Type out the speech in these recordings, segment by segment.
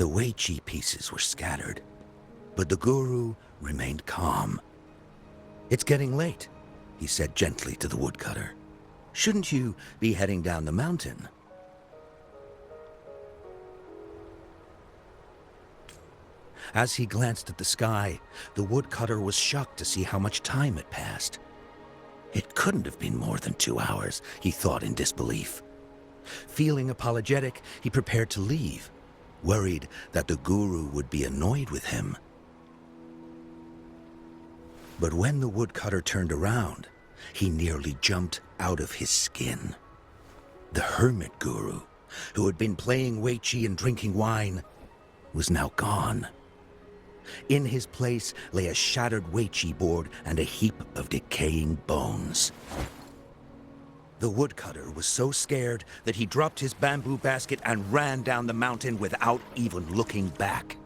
The Weiqi pieces were scattered, but the guru remained calm. "It's getting late," he said gently to the woodcutter. "Shouldn't you be heading down the mountain?" As he glanced at the sky, the woodcutter was shocked to see how much time had passed. It couldn't have been more than 2 hours, he thought in disbelief. Feeling apologetic, he prepared to leave, worried that the guru would be annoyed with him. But when the woodcutter turned around, he nearly jumped out of his skin. The hermit guru, who had been playing Weiqi and drinking wine, was now gone. In his place lay a shattered Weiqi board and a heap of decaying bones. The woodcutter was so scared that he dropped his bamboo basket and ran down the mountain without even looking back.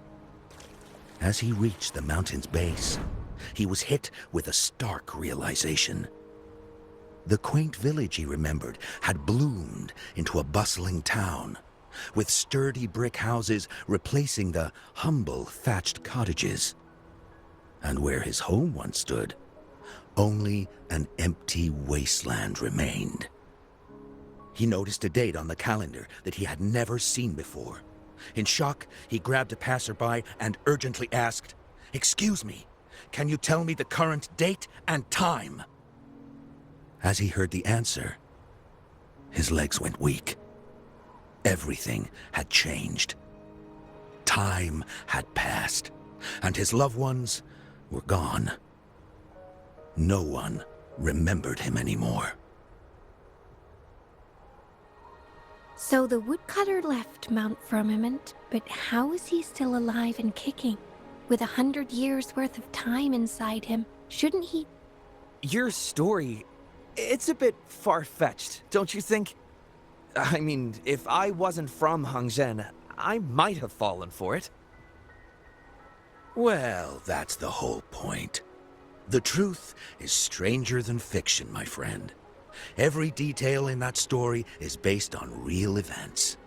As he reached the mountain's base, he was hit with a stark realization. The quaint village he remembered had bloomed into a bustling town, with sturdy brick houses replacing the humble thatched cottages. And where his home once stood, only an empty wasteland remained. He noticed a date on the calendar that he had never seen before. In shock, he grabbed a passerby and urgently asked, "Excuse me, can you tell me the current date and time?" As he heard the answer, his legs went weak. Everything had changed. Time had passed, and his loved ones were gone. No one remembered him anymore. So the woodcutter left Mount Firmament, but how is he still alive and kicking? With 100 years worth of time inside him, shouldn't he? Your story, it's a bit far-fetched, don't you think? I mean, if I wasn't from Hongzhen, I might have fallen for it. Well, that's the whole point. The truth is stranger than fiction, my friend. Every detail in that story is based on real events.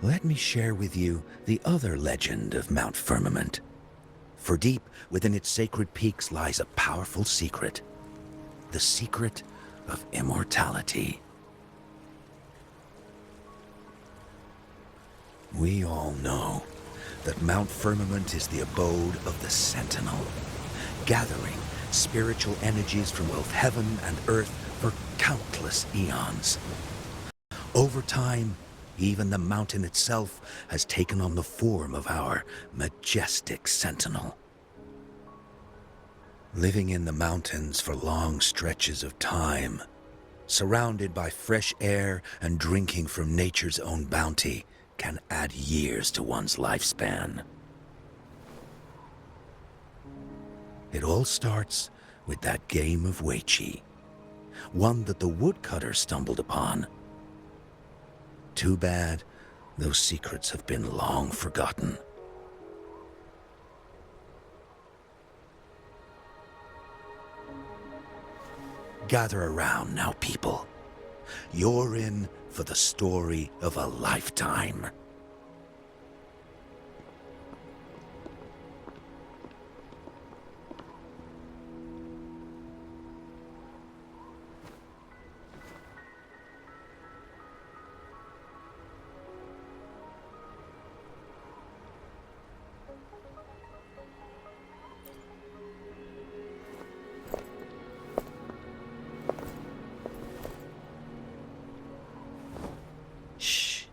Let me share with you the other legend of Mount Firmament. For deep within its sacred peaks lies a powerful secret. The secret of immortality. We all know that Mount Firmament is the abode of the Sentinel, gathering spiritual energies from both heaven and earth for countless eons. Over time, even the mountain itself has taken on the form of our majestic Sentinel. Living in the mountains for long stretches of time, surrounded by fresh air and drinking from nature's own bounty, can add years to one's lifespan. It all starts with that game of Weiqi, one that the woodcutter stumbled upon. Too bad those secrets have been long forgotten. Gather around now, people. You're in for the story of a lifetime. Shh.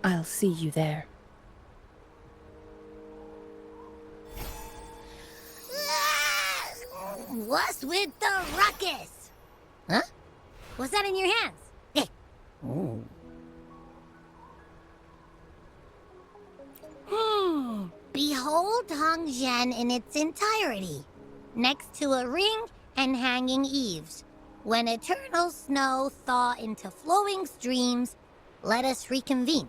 I'll see you there. What's with the ruckus? Huh? What's that in your hands? Hey. Oh. Behold Hongzhen in its entirety, next to a ring and hanging eaves. When eternal snow thaw into flowing streams, let us reconvene.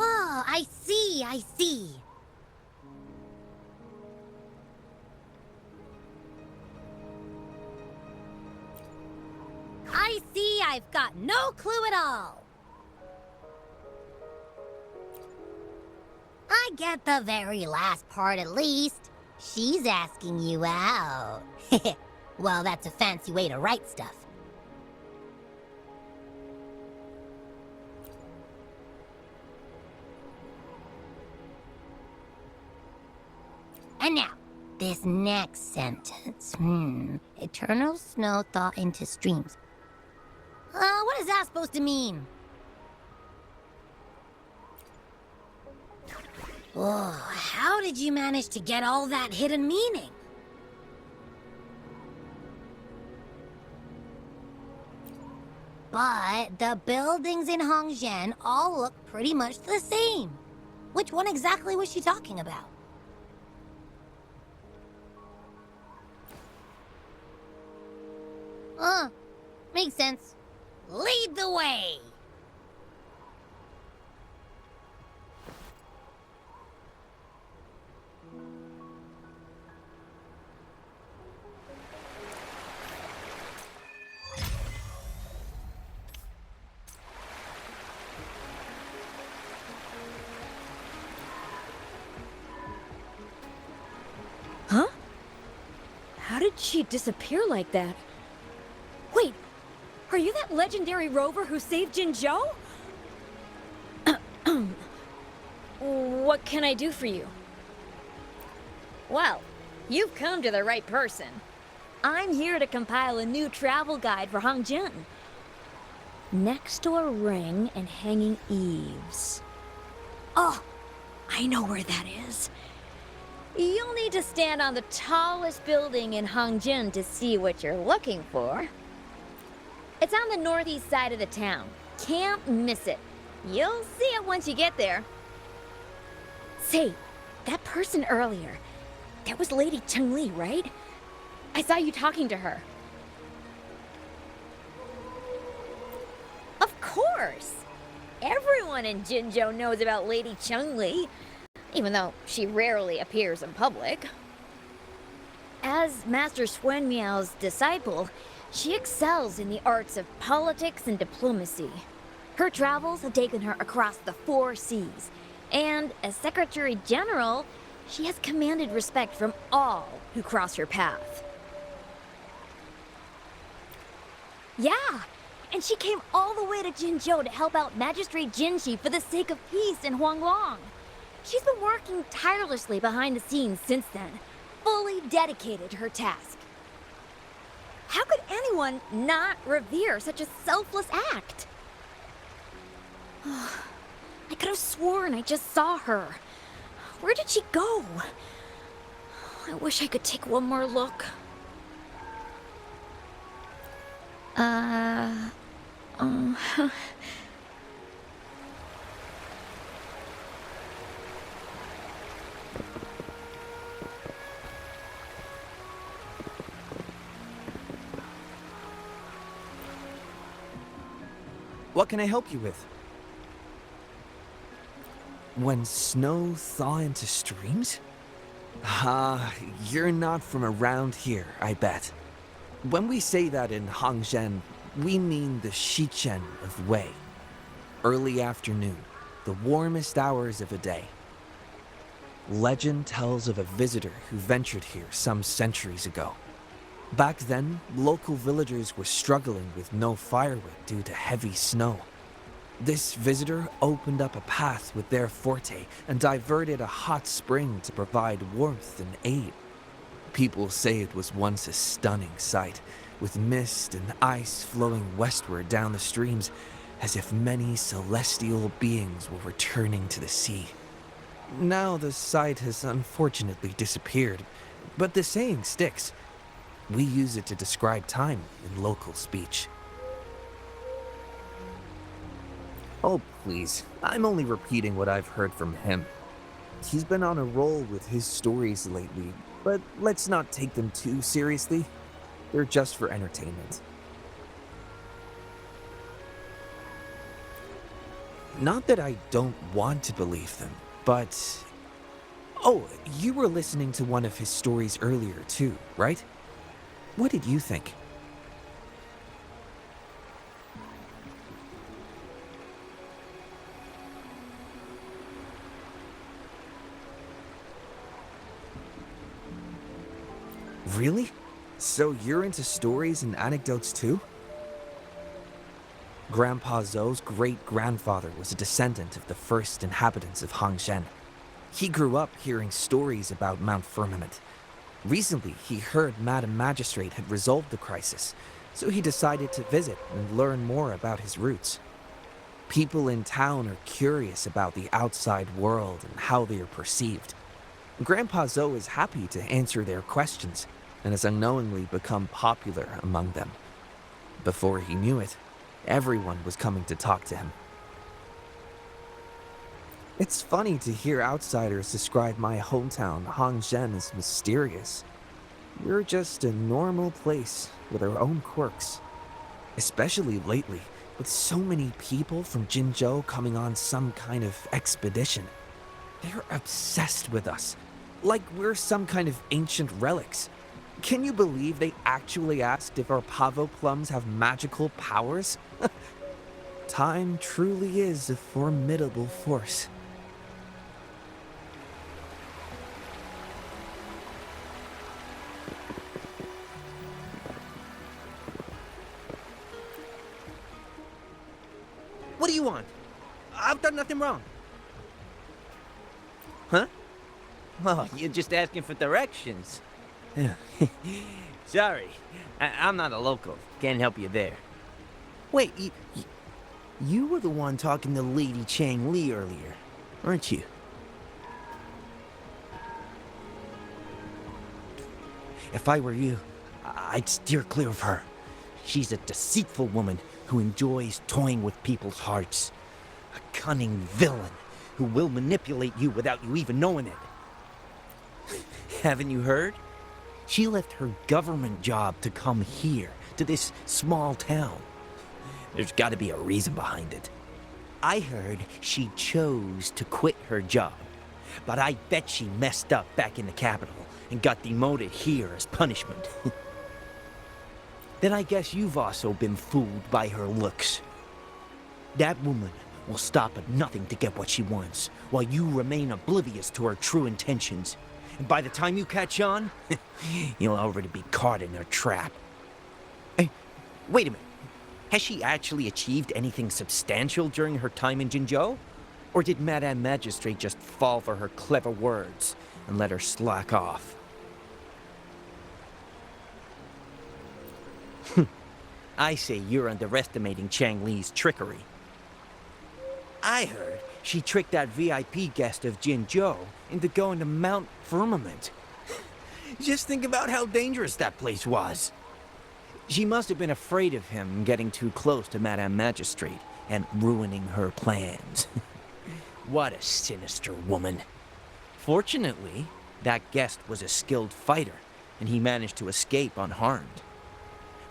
Oh, I see, I see. I've got no clue at all. I get the very last part at least. She's asking you out. Well, that's a fancy way to write stuff. And now, this next sentence. Eternal snow thaw into streams. What is that supposed to mean? Oh, how did you manage to get all that hidden meaning? But the buildings in Hongzhen all look pretty much the same. Which one exactly was she talking about? Makes sense. Lead the way! Huh? How did she disappear like that? Wait, are you that legendary rover who saved Jinzhou? What can I do for you? Well, you've come to the right person. I'm here to compile a new travel guide for Hongzhen. Next to a ring and hanging eaves. Oh, I know where that is. You'll need to stand on the tallest building in Hongzhen to see what you're looking for. It's on the northeast side of the town. Can't miss it. You'll see it once you get there. Say, that person earlier, that was Lady Changli, right? I saw you talking to her. Of course! Everyone in Jinzhou knows about Lady Changli, even though she rarely appears in public. As Master Swen Miao's disciple, she excels in the arts of politics and diplomacy. Her travels have taken her across the 4 seas, and as Secretary General, she has commanded respect from all who cross her path. Yeah, and she came all the way to Jinzhou to help out Magistrate Jinshi for the sake of peace in Huanglong. She's been working tirelessly behind the scenes since then, fully dedicated to her task. How could anyone not revere such a selfless act? I could have sworn I just saw her. Where did she go? I wish I could take one more look. What can I help you with? When snow thaw into streams? You're not from around here, I bet. When we say that in Hongzhen, we mean the Shichen of Wei. Early afternoon, the warmest hours of a day. Legend tells of a visitor who ventured here some centuries ago. Back then, local villagers were struggling with no firewood due to heavy snow. This visitor opened up a path with their forte and diverted a hot spring to provide warmth and aid. People say it was once a stunning sight, with mist and ice flowing westward down the streams, as if many celestial beings were returning to the sea. Now the sight has unfortunately disappeared, but the saying sticks. We use it to describe time in local speech. Oh, please. I'm only repeating what I've heard from him. He's been on a roll with his stories lately, but let's not take them too seriously. They're just for entertainment. Not that I don't want to believe them, but... Oh, you were listening to one of his stories earlier too, right? What did you think? Really? So you're into stories and anecdotes too? Grandpa Zhou's great-grandfather was a descendant of the first inhabitants of Hongzhen. He grew up hearing stories about Mount Firmament. Recently, he heard Madam Magistrate had resolved the crisis, so he decided to visit and learn more about his roots. People in town are curious about the outside world and how they are perceived. Grandpa Zhou is happy to answer their questions and has unknowingly become popular among them. Before he knew it, everyone was coming to talk to him. It's funny to hear outsiders describe my hometown, Hongzhen, as mysterious. We're just a normal place with our own quirks. Especially lately, with so many people from Jinzhou coming on some kind of expedition. They're obsessed with us, like we're some kind of ancient relics. Can you believe they actually asked if our pavo plums have magical powers? Time truly is a formidable force. What do you want? I've done nothing wrong. Huh? Oh, you're just asking for directions. Sorry, I'm not a local. Can't help you there. Wait, you were the one talking to Lady Changli earlier, weren't you? If I were you, I'd steer clear of her. She's a deceitful woman who enjoys toying with people's hearts. A cunning villain who will manipulate you without you even knowing it. Haven't you heard? She left her government job to come here, to this small town. There's got to be a reason behind it. I heard she chose to quit her job, but I bet she messed up back in the capital and got demoted here as punishment. Then I guess you've also been fooled by her looks. That woman will stop at nothing to get what she wants, while you remain oblivious to her true intentions. And by the time you catch on, you'll already be caught in her trap. Hey, wait a minute. Has she actually achieved anything substantial during her time in Jinzhou? Or did Madame Magistrate just fall for her clever words and let her slack off? I say you're underestimating Changli's trickery. I heard she tricked that VIP guest of Jinzhou into going to Mount Firmament. Just think about how dangerous that place was. She must have been afraid of him getting too close to Madame Magistrate and ruining her plans. What a sinister woman. Fortunately, that guest was a skilled fighter, and he managed to escape unharmed.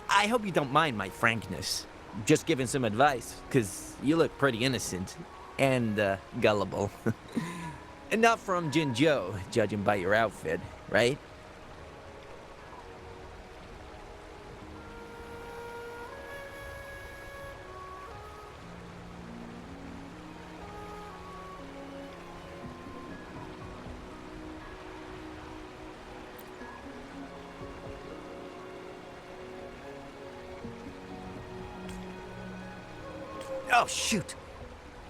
I hope you don't mind my frankness. Just giving some advice, because you look pretty innocent and gullible. And not from Jinzhou, judging by your outfit, right? Oh, shoot.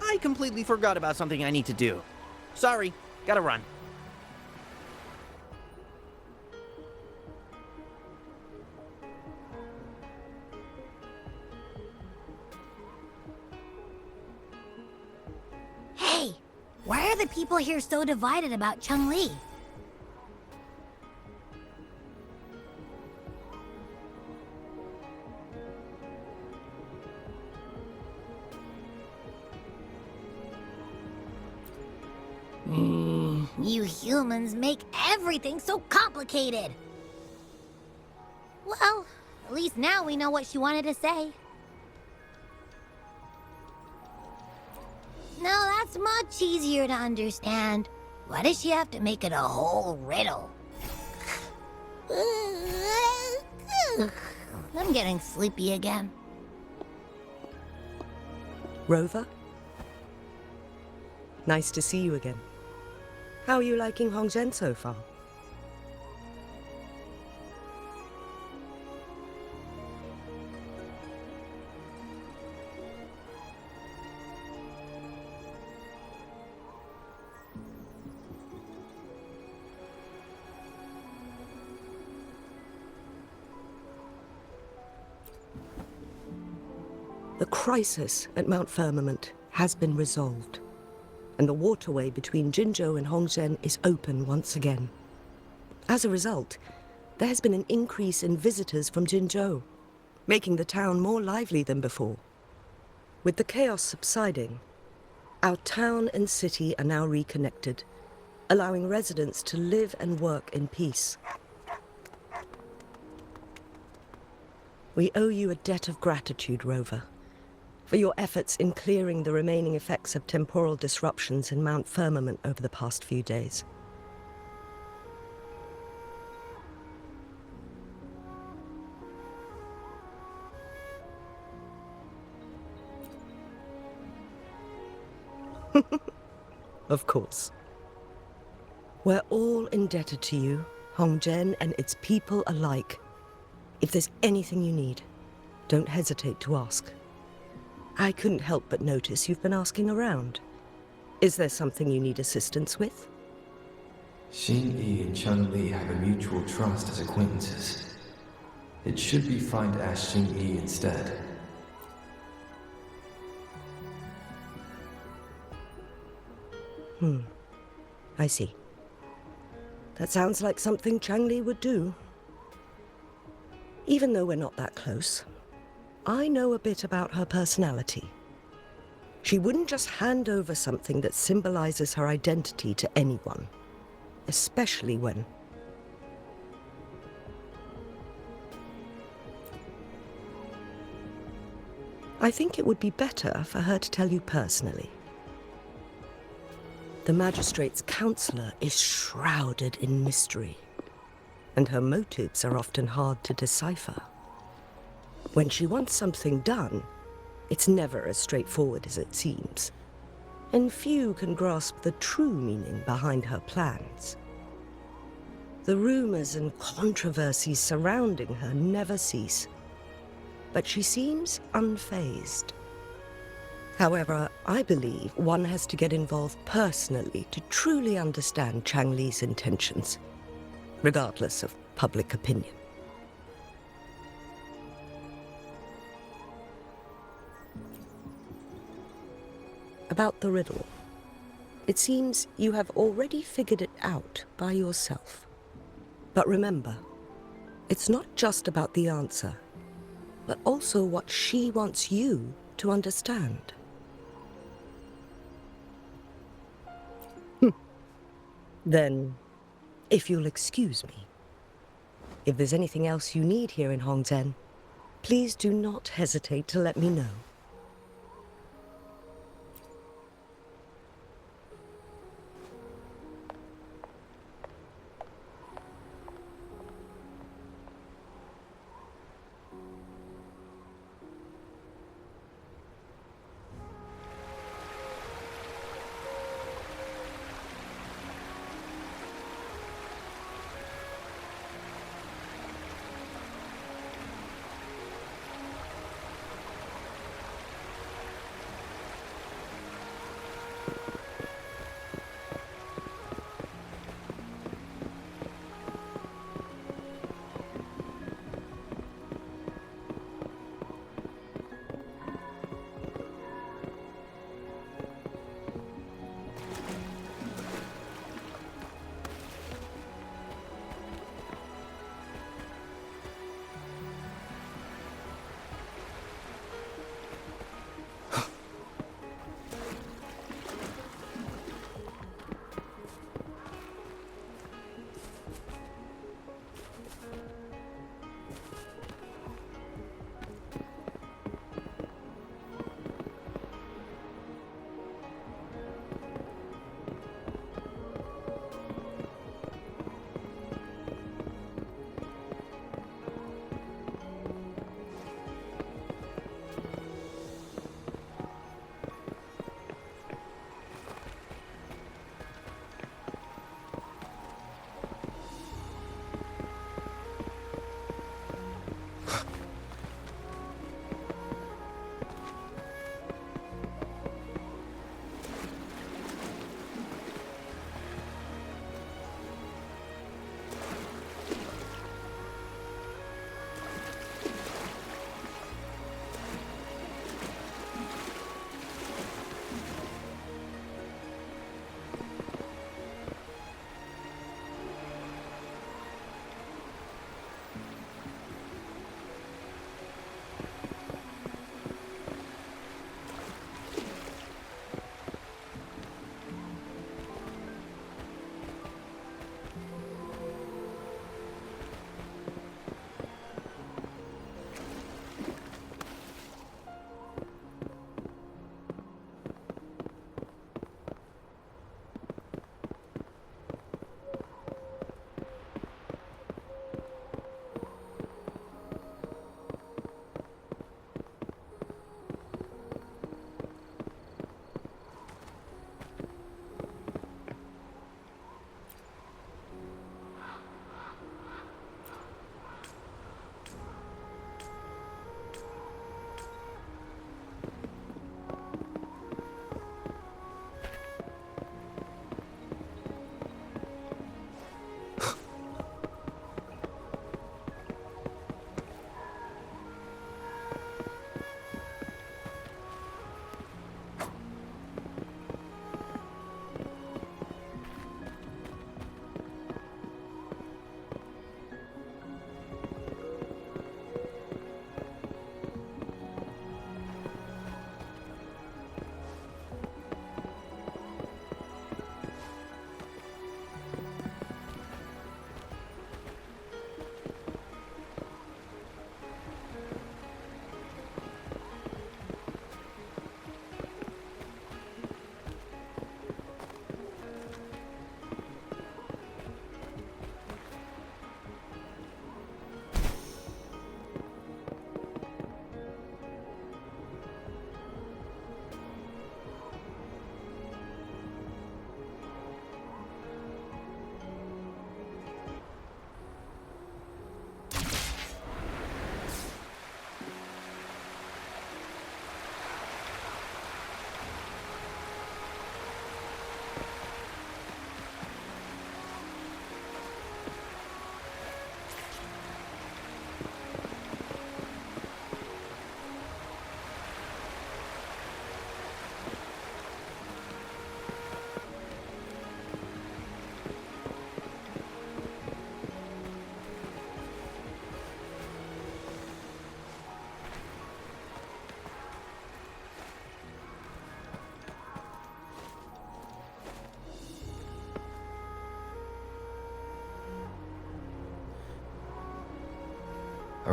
I completely forgot about something I need to do. Sorry, gotta run. Hey, why are the people here so divided about Changli? You humans make everything so complicated. Well, at least now we know what she wanted to say. No, that's much easier to understand. Why does she have to make it a whole riddle? I'm getting sleepy again. Rover? Nice to see you again. How are you liking Hongzhen so far? The crisis at Mount Firmament has been resolved, and the waterway between Jinzhou and Hongzhen is open once again. As a result, there has been an increase in visitors from Jinzhou, making the town more lively than before. With the chaos subsiding, our town and city are now reconnected, allowing residents to live and work in peace. We owe you a debt of gratitude, Rover, for your efforts in clearing the remaining effects of temporal disruptions in Mount Firmament over the past few days. Of course. We're all indebted to you, Hongzhen and its people alike. If there's anything you need, don't hesitate to ask. I couldn't help but notice you've been asking around. Is there something you need assistance with? Xingyi and Changli have a mutual trust as acquaintances. It should be fine to ask Xingyi instead. I see. That sounds like something Changli would do. Even though we're not that close, I know a bit about her personality. She wouldn't just hand over something that symbolizes her identity to anyone, especially when... I think it would be better for her to tell you personally. The Magistrate's counselor is shrouded in mystery, and her motives are often hard to decipher. When she wants something done, it's never as straightforward as it seems, and few can grasp the true meaning behind her plans. The rumors and controversies surrounding her never cease, but she seems unfazed. However, I believe one has to get involved personally to truly understand Changli's intentions, regardless of public opinion. About the riddle. It seems you have already figured it out by yourself. But remember, it's not just about the answer, but also what she wants you to understand. Then, if you'll excuse me, if there's anything else you need here in Hongzhen, please do not hesitate to let me know.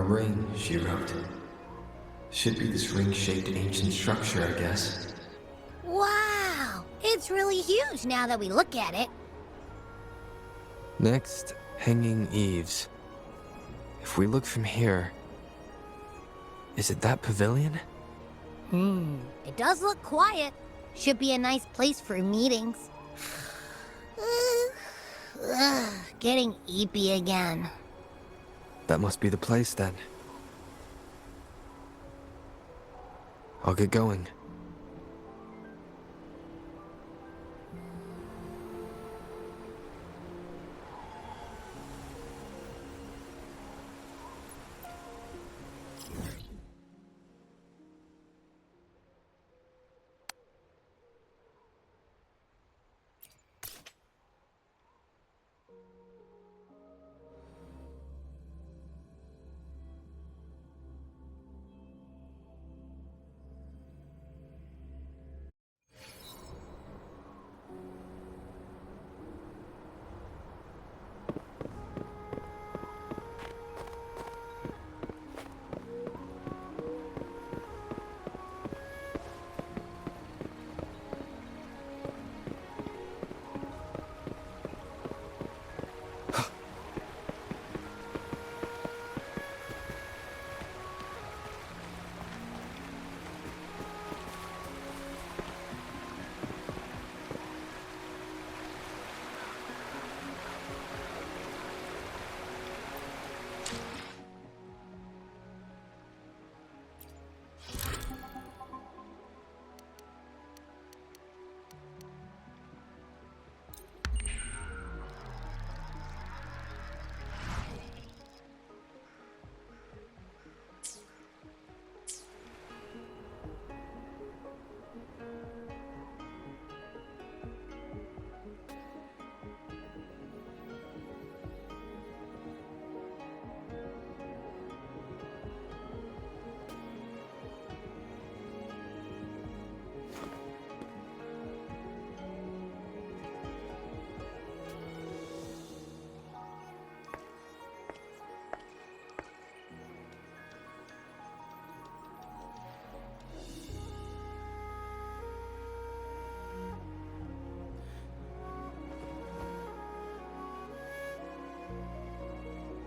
ring, she wrote. Should be this ring-shaped ancient structure, I guess. Wow! It's really huge now that we look at it. Next, hanging eaves. If we look from here... Is it that pavilion? It does look quiet. Should be a nice place for meetings. Getting eepy again. That must be the place then. I'll get going.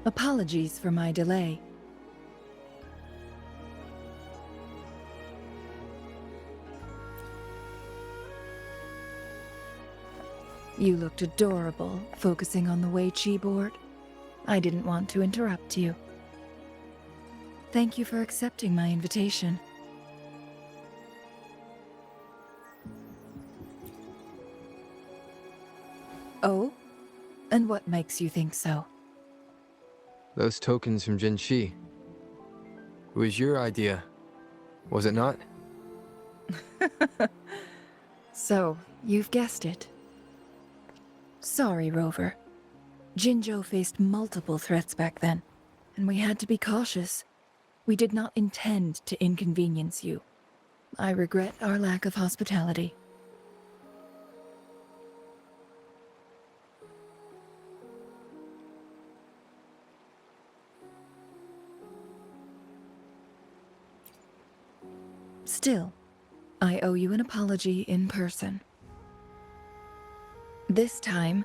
Apologies for my delay. You looked adorable, focusing on the Wei Chi board. I didn't want to interrupt you. Thank you for accepting my invitation. Oh? And what makes you think so? Those tokens from Jinshi. It was your idea, was it not? So, you've guessed it. Sorry, Rover. Jinzhou faced multiple threats back then, and we had to be cautious. We did not intend to inconvenience you. I regret our lack of hospitality. Still, I owe you an apology in person. This time,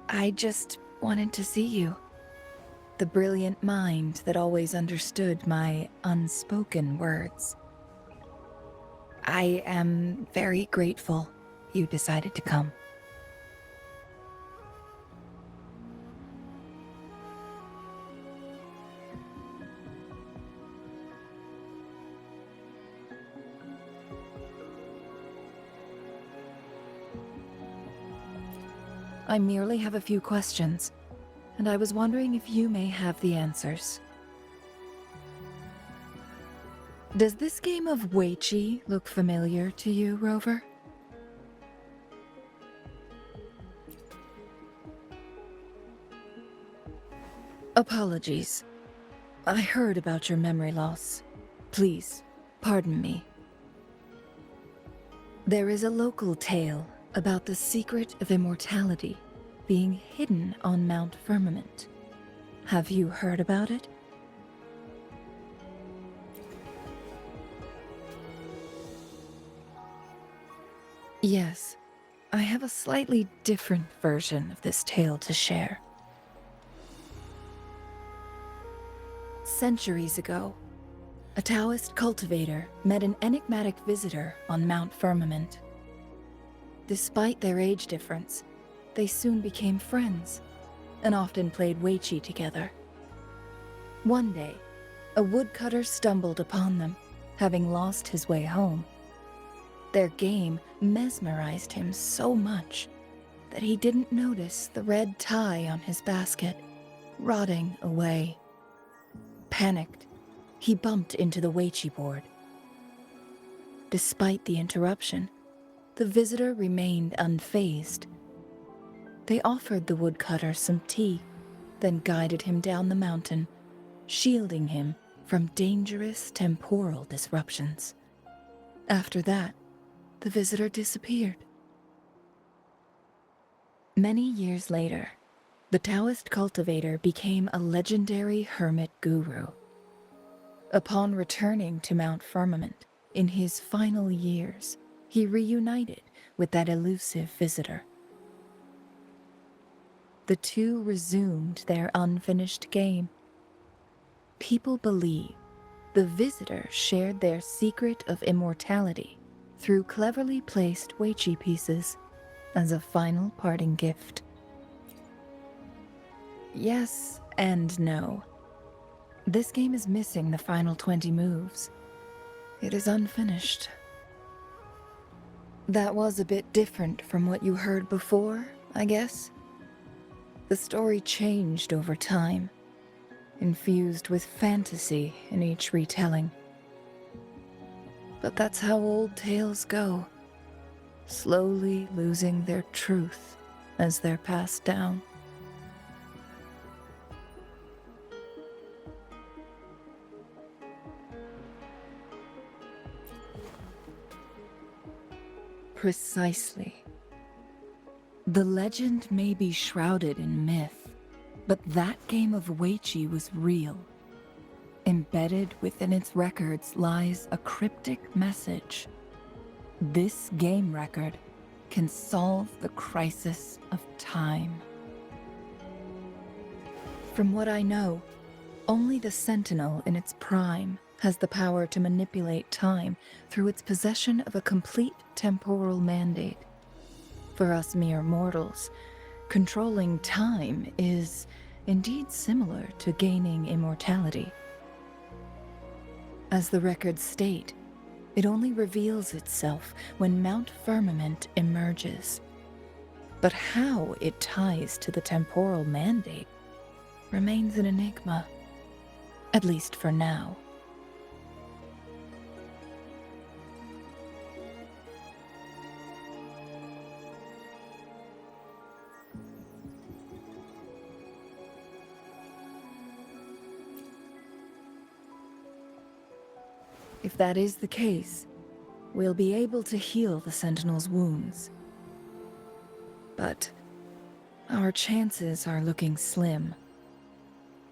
I just wanted to see you. The brilliant mind that always understood my unspoken words. I am very grateful you decided to come. I merely have a few questions, and I was wondering if you may have the answers. Does this game of Wei Chi look familiar to you, Rover? Apologies. I heard about your memory loss. Please, pardon me. There is a local tale about the secret of immortality being hidden on Mount Firmament. Have you heard about it? Yes, I have a slightly different version of this tale to share. Centuries ago, a Taoist cultivator met an enigmatic visitor on Mount Firmament. Despite their age difference, they soon became friends and often played Weiqi together. One day, a woodcutter stumbled upon them, having lost his way home. Their game mesmerized him so much that he didn't notice the red tie on his basket, rotting away. Panicked, he bumped into the Weiqi board. Despite the interruption, the visitor remained unfazed. They offered the woodcutter some tea, then guided him down the mountain, shielding him from dangerous temporal disruptions. After that, the visitor disappeared. Many years later, the Taoist cultivator became a legendary hermit guru. Upon returning to Mount Firmament in his final years, he reunited with that elusive visitor. The two resumed their unfinished game. People believe the visitor shared their secret of immortality through cleverly placed Weiqi pieces as a final parting gift. Yes and no. This game is missing the final 20 moves. It is unfinished. That was a bit different from what you heard before, I guess. The story changed over time, infused with fantasy in each retelling. But that's how old tales go, slowly losing their truth as they're passed down. Precisely. The legend may be shrouded in myth, but that game of Weiqi was real. Embedded within its records lies a cryptic message. This game record can solve the crisis of time. From what I know, only the Sentinel in its prime has the power to manipulate time through its possession of a complete temporal mandate. For us mere mortals, controlling time is indeed similar to gaining immortality. As the records state, it only reveals itself when Mount Firmament emerges. But how it ties to the temporal mandate remains an enigma, at least for now. If that is the case, we'll be able to heal the Sentinel's wounds. But our chances are looking slim.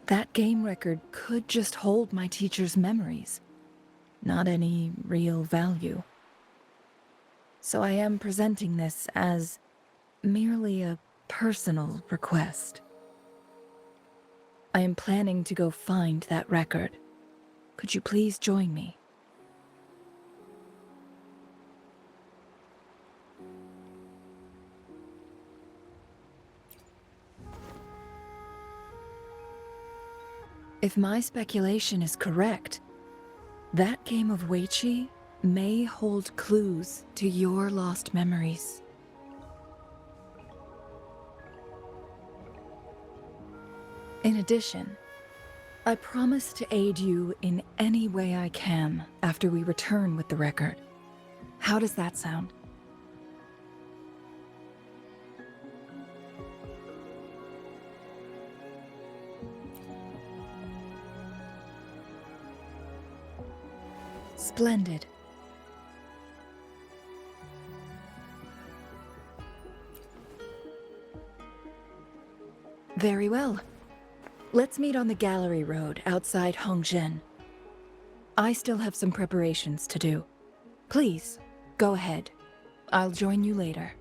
That game record could just hold my teacher's memories, not any real value. So I am presenting this as merely a personal request. I am planning to go find that record. Could you please join me? If my speculation is correct, that game of Weiqi may hold clues to your lost memories. In addition, I promise to aid you in any way I can after we return with the record. How does that sound? Splendid. Very well. Let's meet on the Gallery Road outside Hongzhen. I still have some preparations to do. Please, go ahead. I'll join you later.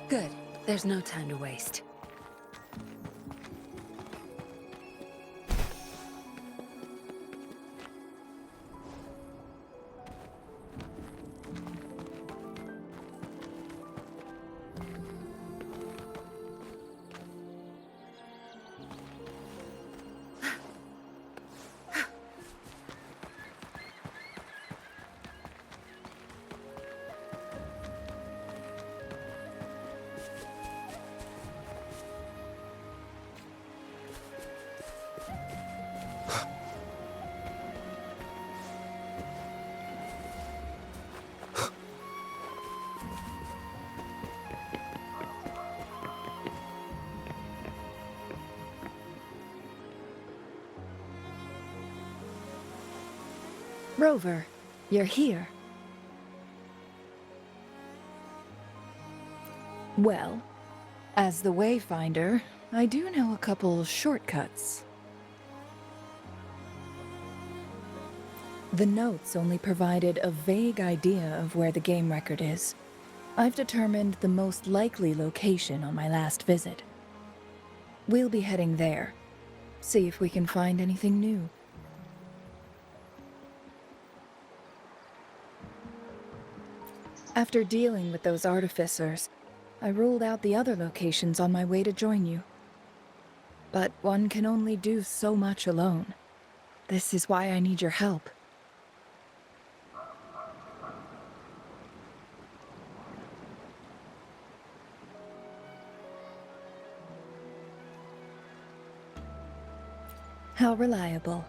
Good. There's no time to waste. Rover, you're here. Well, as the Wayfinder, I do know a couple shortcuts. The notes only provided a vague idea of where the game record is. I've determined the most likely location on my last visit. We'll be heading there. See if we can find anything new. After dealing with those artificers, I ruled out the other locations on my way to join you. But one can only do so much alone. This is why I need your help. How reliable.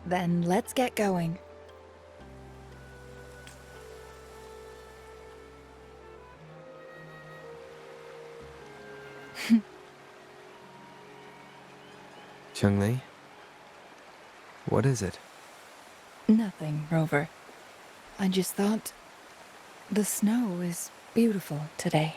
Then let's get going. Changli? What is it? Nothing, Rover. I just thought the snow is beautiful today.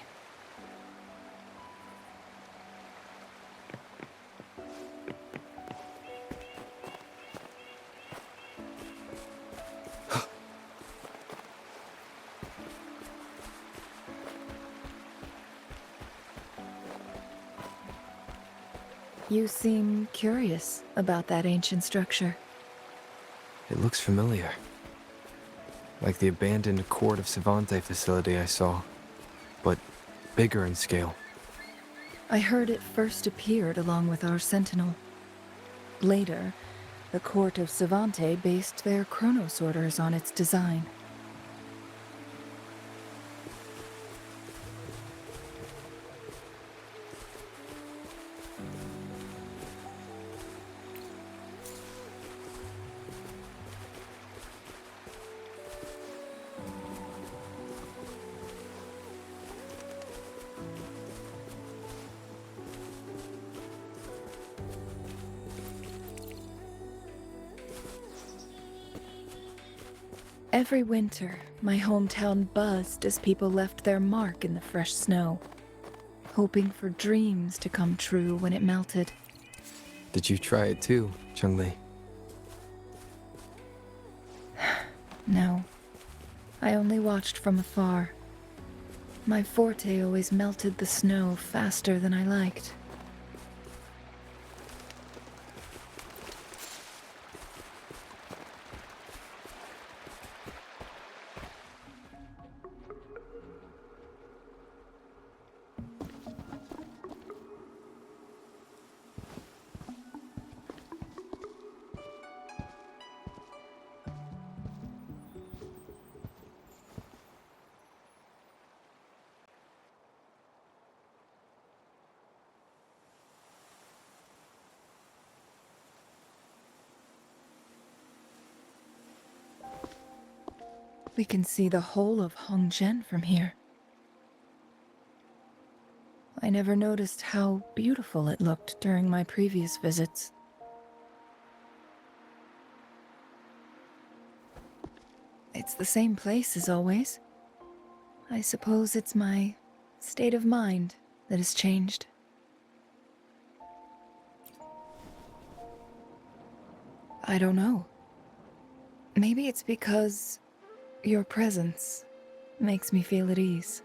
You seem curious about that ancient structure. It looks familiar. Like the abandoned Court of Savante facility I saw, but bigger in scale. I heard it first appeared along with our Sentinel. Later, the Court of Savante based their chronosorters on its design. Every winter, my hometown buzzed as people left their mark in the fresh snow, hoping for dreams to come true when it melted. Did you try it too, Changli? No, I only watched from afar. My forte always melted the snow faster than I liked. We can see the whole of Hongzhen from here. I never noticed how beautiful it looked during my previous visits. It's the same place as always. I suppose it's my state of mind that has changed. I don't know. Maybe it's because your presence makes me feel at ease.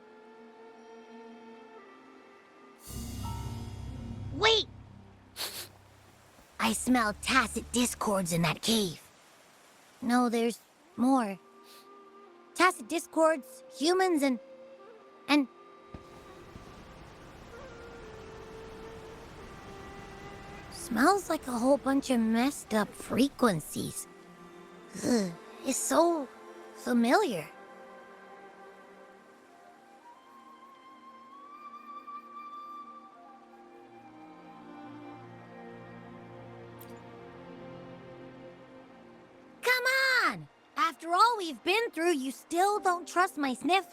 Wait! I smell tacit discords in that cave. No, there's more. Tacit discords, humans, and... Smells like a whole bunch of messed up frequencies. Ugh, it's so familiar. Come on! After all we've been through, you still don't trust my sniffer?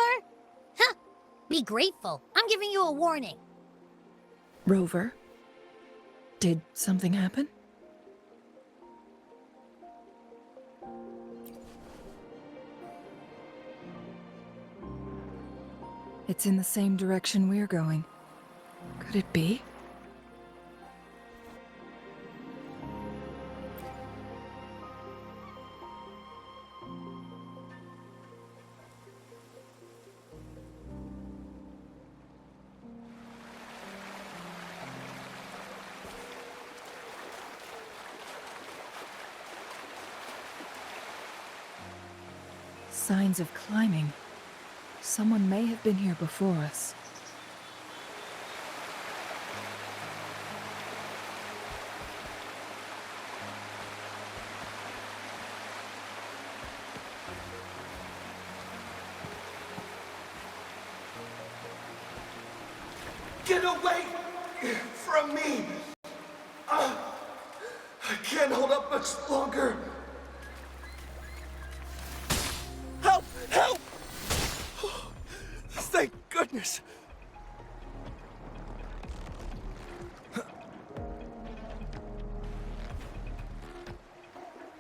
Huh! Be grateful. I'm giving you a warning. Rover, did something happen? It's in the same direction we're going. Could it be? Signs of climbing. Someone may have been here before us. Get away from me! I can't hold up much longer. Help! Help! Thank goodness!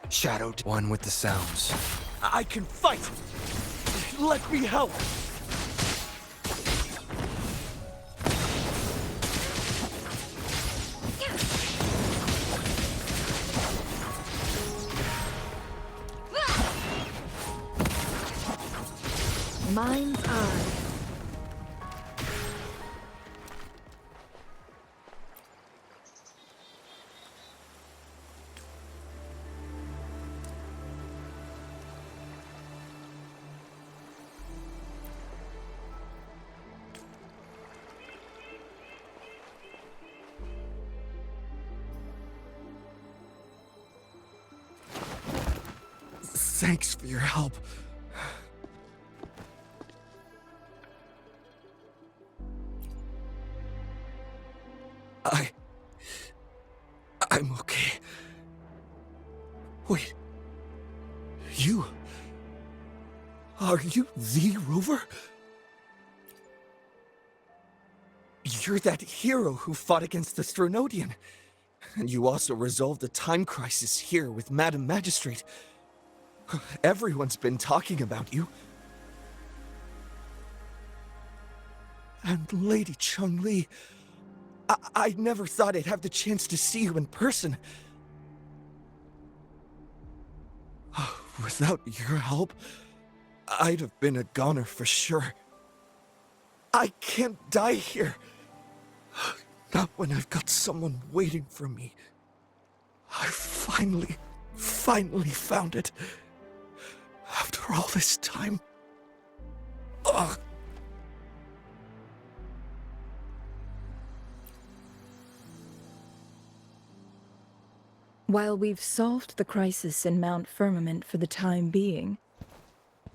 Shadowed one with the sounds. I can fight! Let me help! Mind's eye. Thanks for your help. I'm okay. Wait. Are you the Rover? You're that hero who fought against the Stronodian. And you also resolved the time crisis here with Madam Magistrate. Everyone's been talking about you. And Lady Changli, I never thought I'd have the chance to see you in person. Without your help, I'd have been a goner for sure. I can't die here. Not when I've got someone waiting for me. I finally found it. After all this time. Ugh. While we've solved the crisis in Mount Firmament for the time being,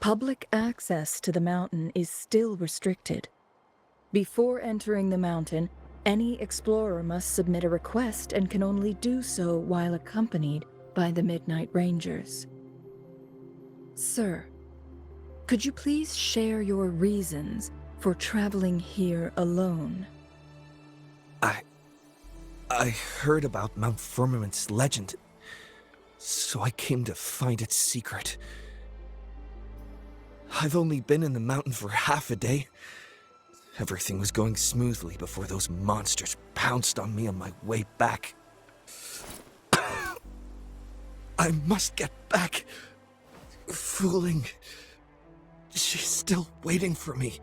public access to the mountain is still restricted. Before entering the mountain, any explorer must submit a request and can only do so while accompanied by the Midnight Rangers. Sir, Could you please share your reasons for traveling here alone? I heard about Mount Firmament's legend, so I came to find its secret. I've only been in the mountain for half a day. Everything was going smoothly before those monsters pounced on me on my way back. I must get back. Fooling. She's still waiting for me.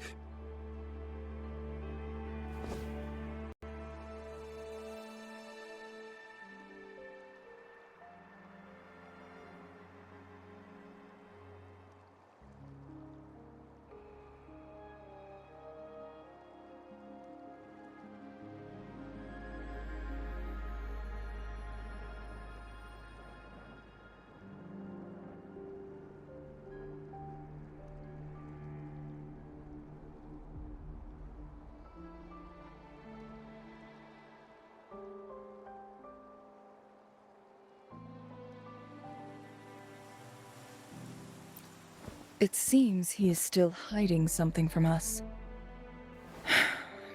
It seems he is still hiding something from us.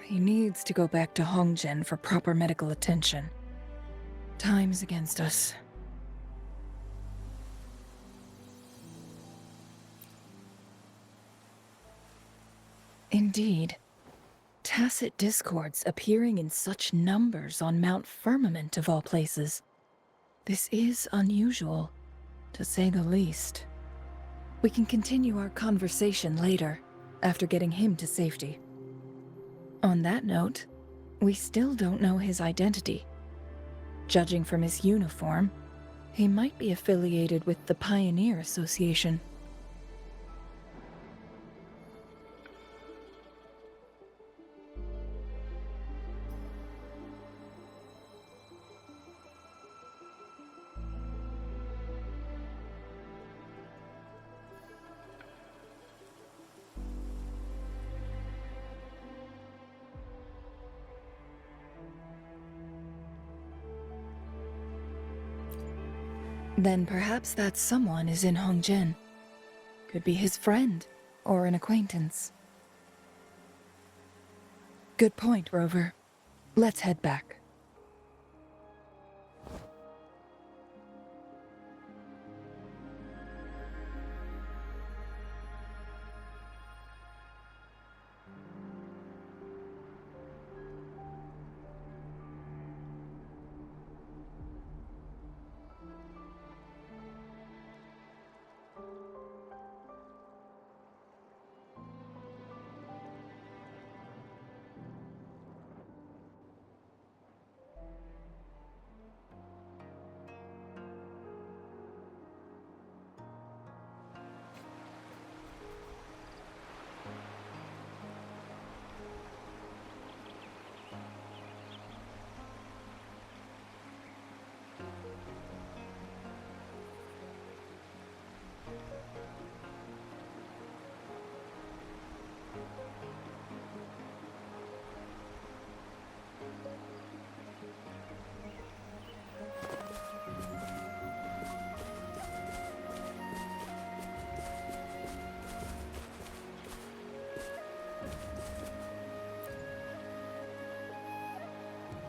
He needs to go back to Hongzhen for proper medical attention. Time is against us. Indeed. Tacit discords appearing in such numbers on Mount Firmament of all places. This is unusual, to say the least. We can continue our conversation later, after getting him to safety. On that note, we still don't know his identity. Judging from his uniform, he might be affiliated with the Pioneer Association. Then perhaps that someone is in Hongzhen. Could be his friend, or an acquaintance. Good point, Rover. Let's head back.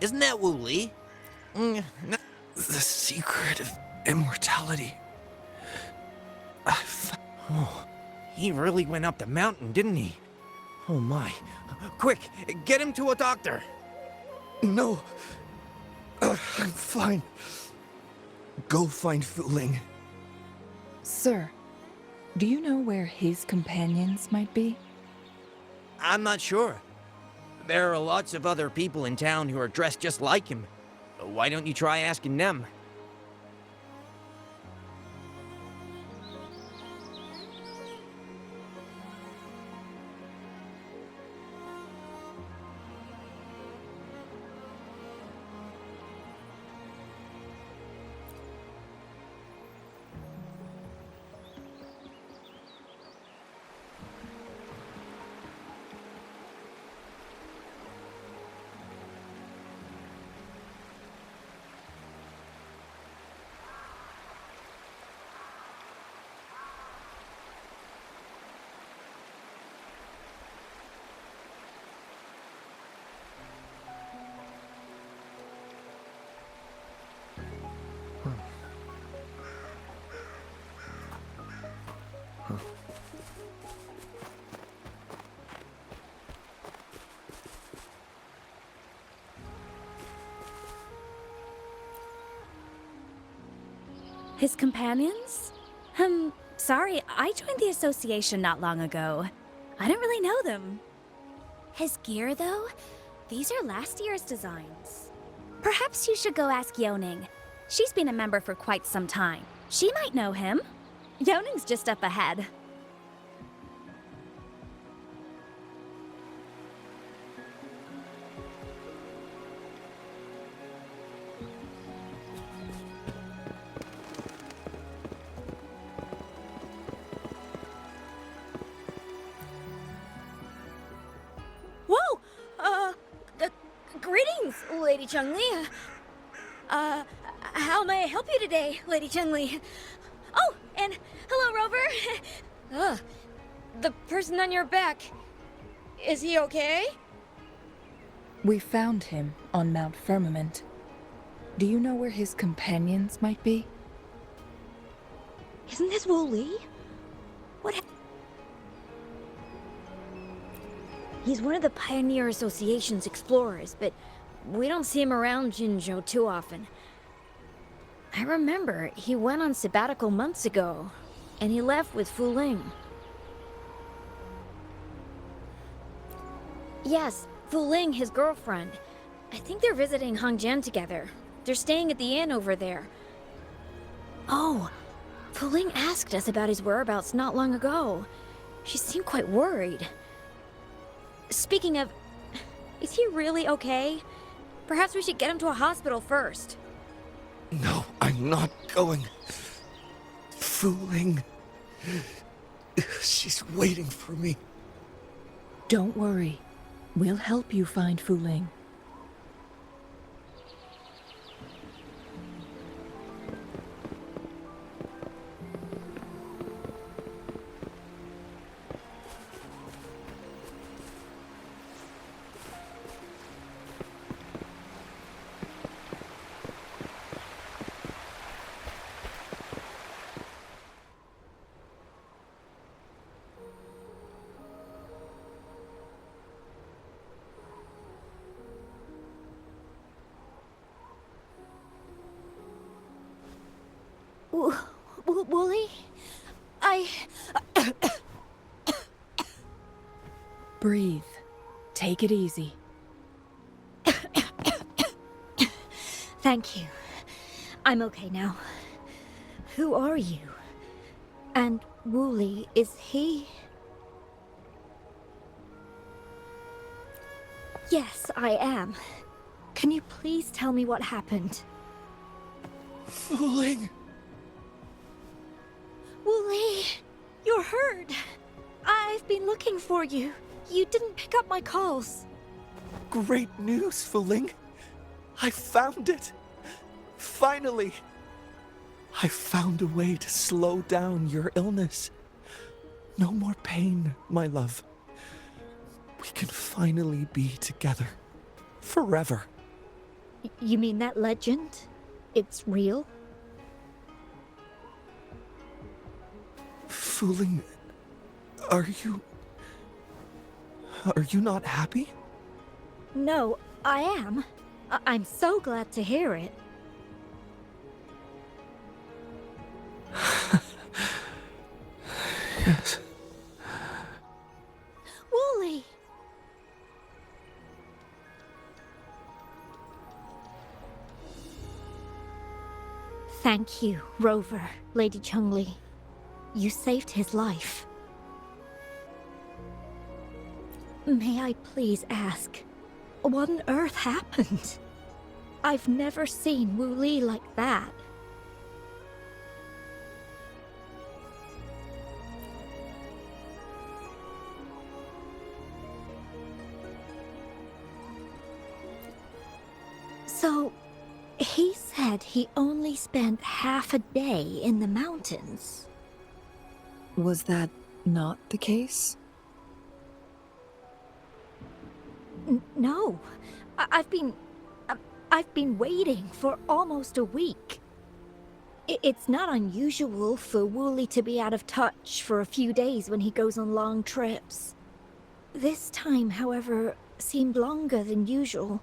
Isn't that Wu Li? The secret of immortality. Oh, he really went up the mountain, didn't he? Oh my. Quick, get him to a doctor. No. I'm fine. Go find Fooling. Sir, do you know where his companions might be? I'm not sure. There are lots of other people in town who are dressed just like him. Why don't you try asking them? His companions? Sorry, I joined the association not long ago. I don't really know them. His gear, though? These are last year's designs. Perhaps you should go ask Yoning. She's been a member for quite some time. She might know him. Yoning's just up ahead. Whoa! Greetings, Lady Changli. How may I help you today, Lady Changli? Oh, and hello, Rover. The person on your back. Is he okay? We found him on Mount Firmament. Do you know where his companions might be? Isn't this Wooly? He's one of the Pioneer Association's explorers, but we don't see him around Jinzhou too often. I remember he went on sabbatical months ago, and he left with Fu Ling. Yes, Fu Ling, his girlfriend. I think they're visiting Hongjian together. They're staying at the inn over there. Oh, Fu Ling asked us about his whereabouts not long ago. She seemed quite worried. Speaking of, is he really okay? Perhaps we should get him to a hospital first. No, I'm not going. Fooling. She's waiting for me. Don't worry. We'll help you find Fu Ling. Wooly? Breathe. Take it easy. Thank you. I'm okay now. Who are you? And Wooly, is he? Yes, I am. Can you please tell me what happened? Fooling. Wooly, you're hurt. I've been looking for you. You didn't pick up my calls. Great news, Fooling. I found it. Finally. I found a way to slow down your illness. No more pain, my love. We can finally be together. Forever. You mean that legend? It's real? Fooling, are you not happy? No, I am. I'm so glad to hear it. Yes. Wooly! Thank you, Rover, Lady Changli. You saved his life. May I please ask, what on earth happened? I've never seen Wooly like that. So, he said he only spent half a day in the mountains. Was that not the case? No. I've been waiting for almost a week. It's not unusual for Wooly to be out of touch for a few days when he goes on long trips. This time, however, seemed longer than usual.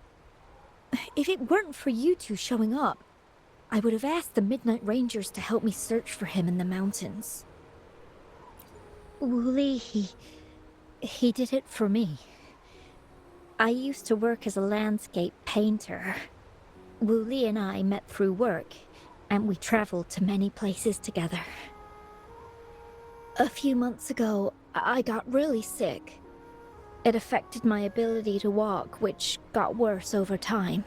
If it weren't for you two showing up, I would have asked the Midnight Rangers to help me search for him in the mountains. Wooly, he did it for me. I used to work as a landscape painter. Wooly and I met through work, and we traveled to many places together. A few months ago, I got really sick. It affected my ability to walk, which got worse over time.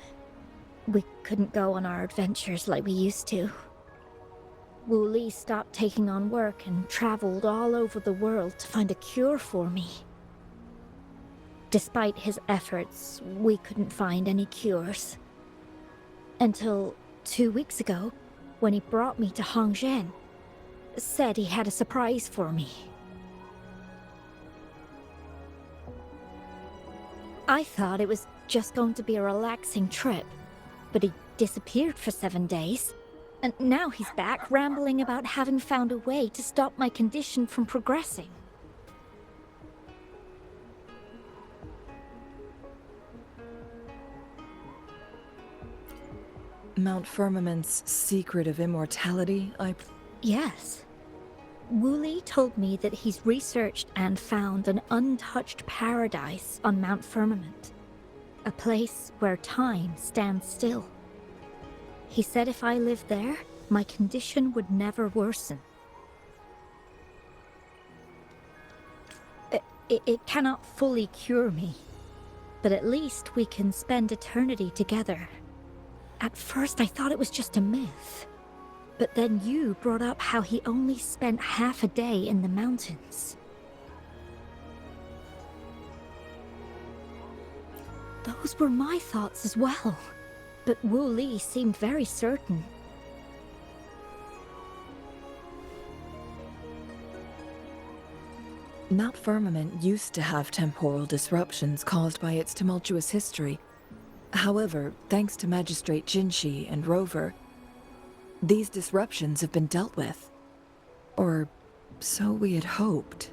We couldn't go on our adventures like we used to. Wooly stopped taking on work and traveled all over the world to find a cure for me. Despite his efforts, we couldn't find any cures. Until 2 weeks ago, when he brought me to Hongzhen, said he had a surprise for me. I thought it was just going to be a relaxing trip, but he disappeared for 7 days. And now he's back rambling about having found a way to stop my condition from progressing. Mount Firmament's secret of immortality, Yes. Wooly told me that he's researched and found an untouched paradise on Mount Firmament. A place where time stands still. He said if I lived there, my condition would never worsen. It cannot fully cure me, but at least we can spend eternity together. At first I thought it was just a myth, but then you brought up how he only spent half a day in the mountains. Those were my thoughts as well, but Wu Li seemed very certain. Mount Firmament used to have temporal disruptions caused by its tumultuous history. However, thanks to Magistrate Jinshi and Rover, these disruptions have been dealt with. Or so we had hoped.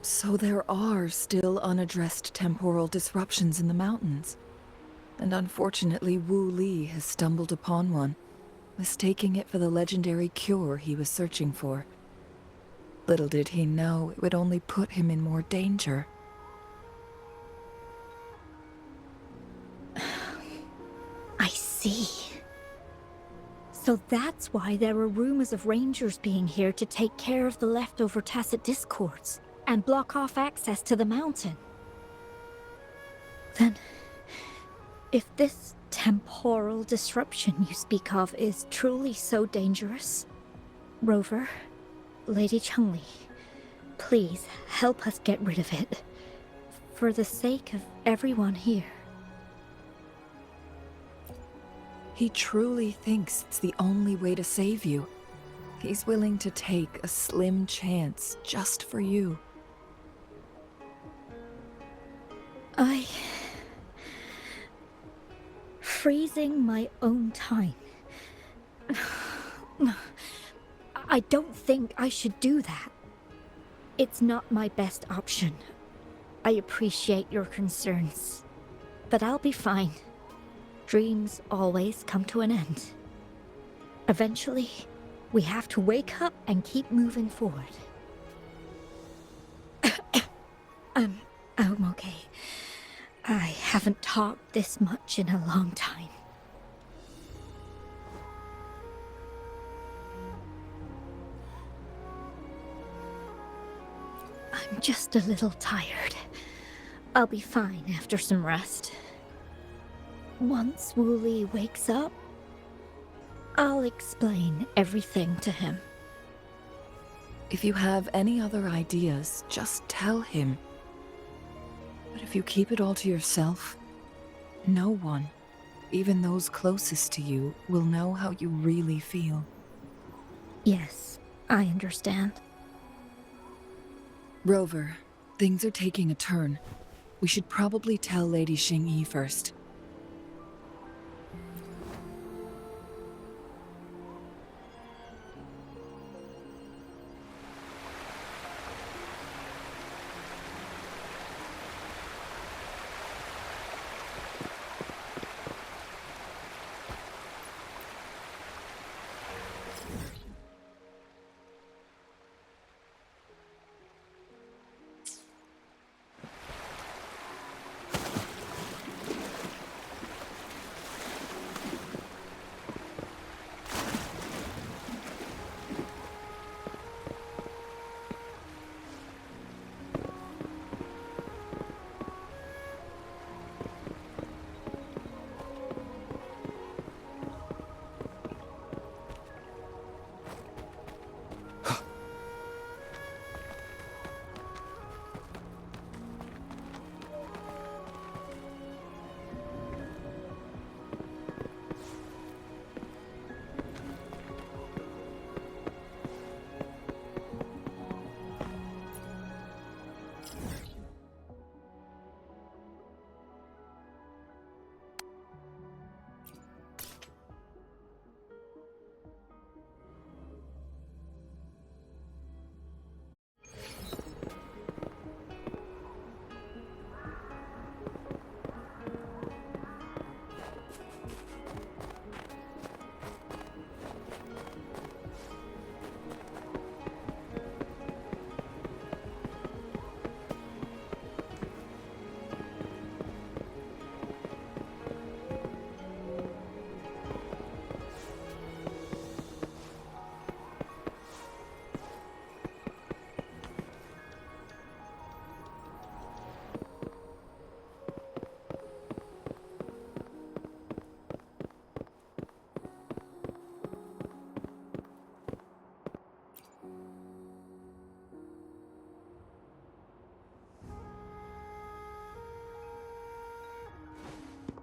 So there are still unaddressed temporal disruptions in the mountains. And unfortunately, Wu Li has stumbled upon one, mistaking it for the legendary cure he was searching for. Little did he know it would only put him in more danger. I see. So that's why there were rumors of rangers being here to take care of the leftover tacit discords and block off access to the mountain. Then, if this temporal disruption you speak of is truly so dangerous, Rover, Lady Changli, please help us get rid of it, for the sake of everyone here. He truly thinks it's the only way to save you. He's willing to take a slim chance just for you. Freezing my own time. I don't think I should do that. It's not my best option. I appreciate your concerns, but I'll be fine. Dreams always come to an end. Eventually, we have to wake up and keep moving forward. I'm okay. I haven't talked this much in a long time. I'm just a little tired. I'll be fine after some rest. Once Wooly wakes up, I'll explain everything to him. If you have any other ideas, just tell him. But if you keep it all to yourself, no one, even those closest to you, will know how you really feel. Yes, I understand. Rover, things are taking a turn. We should probably tell Lady Xingyi first.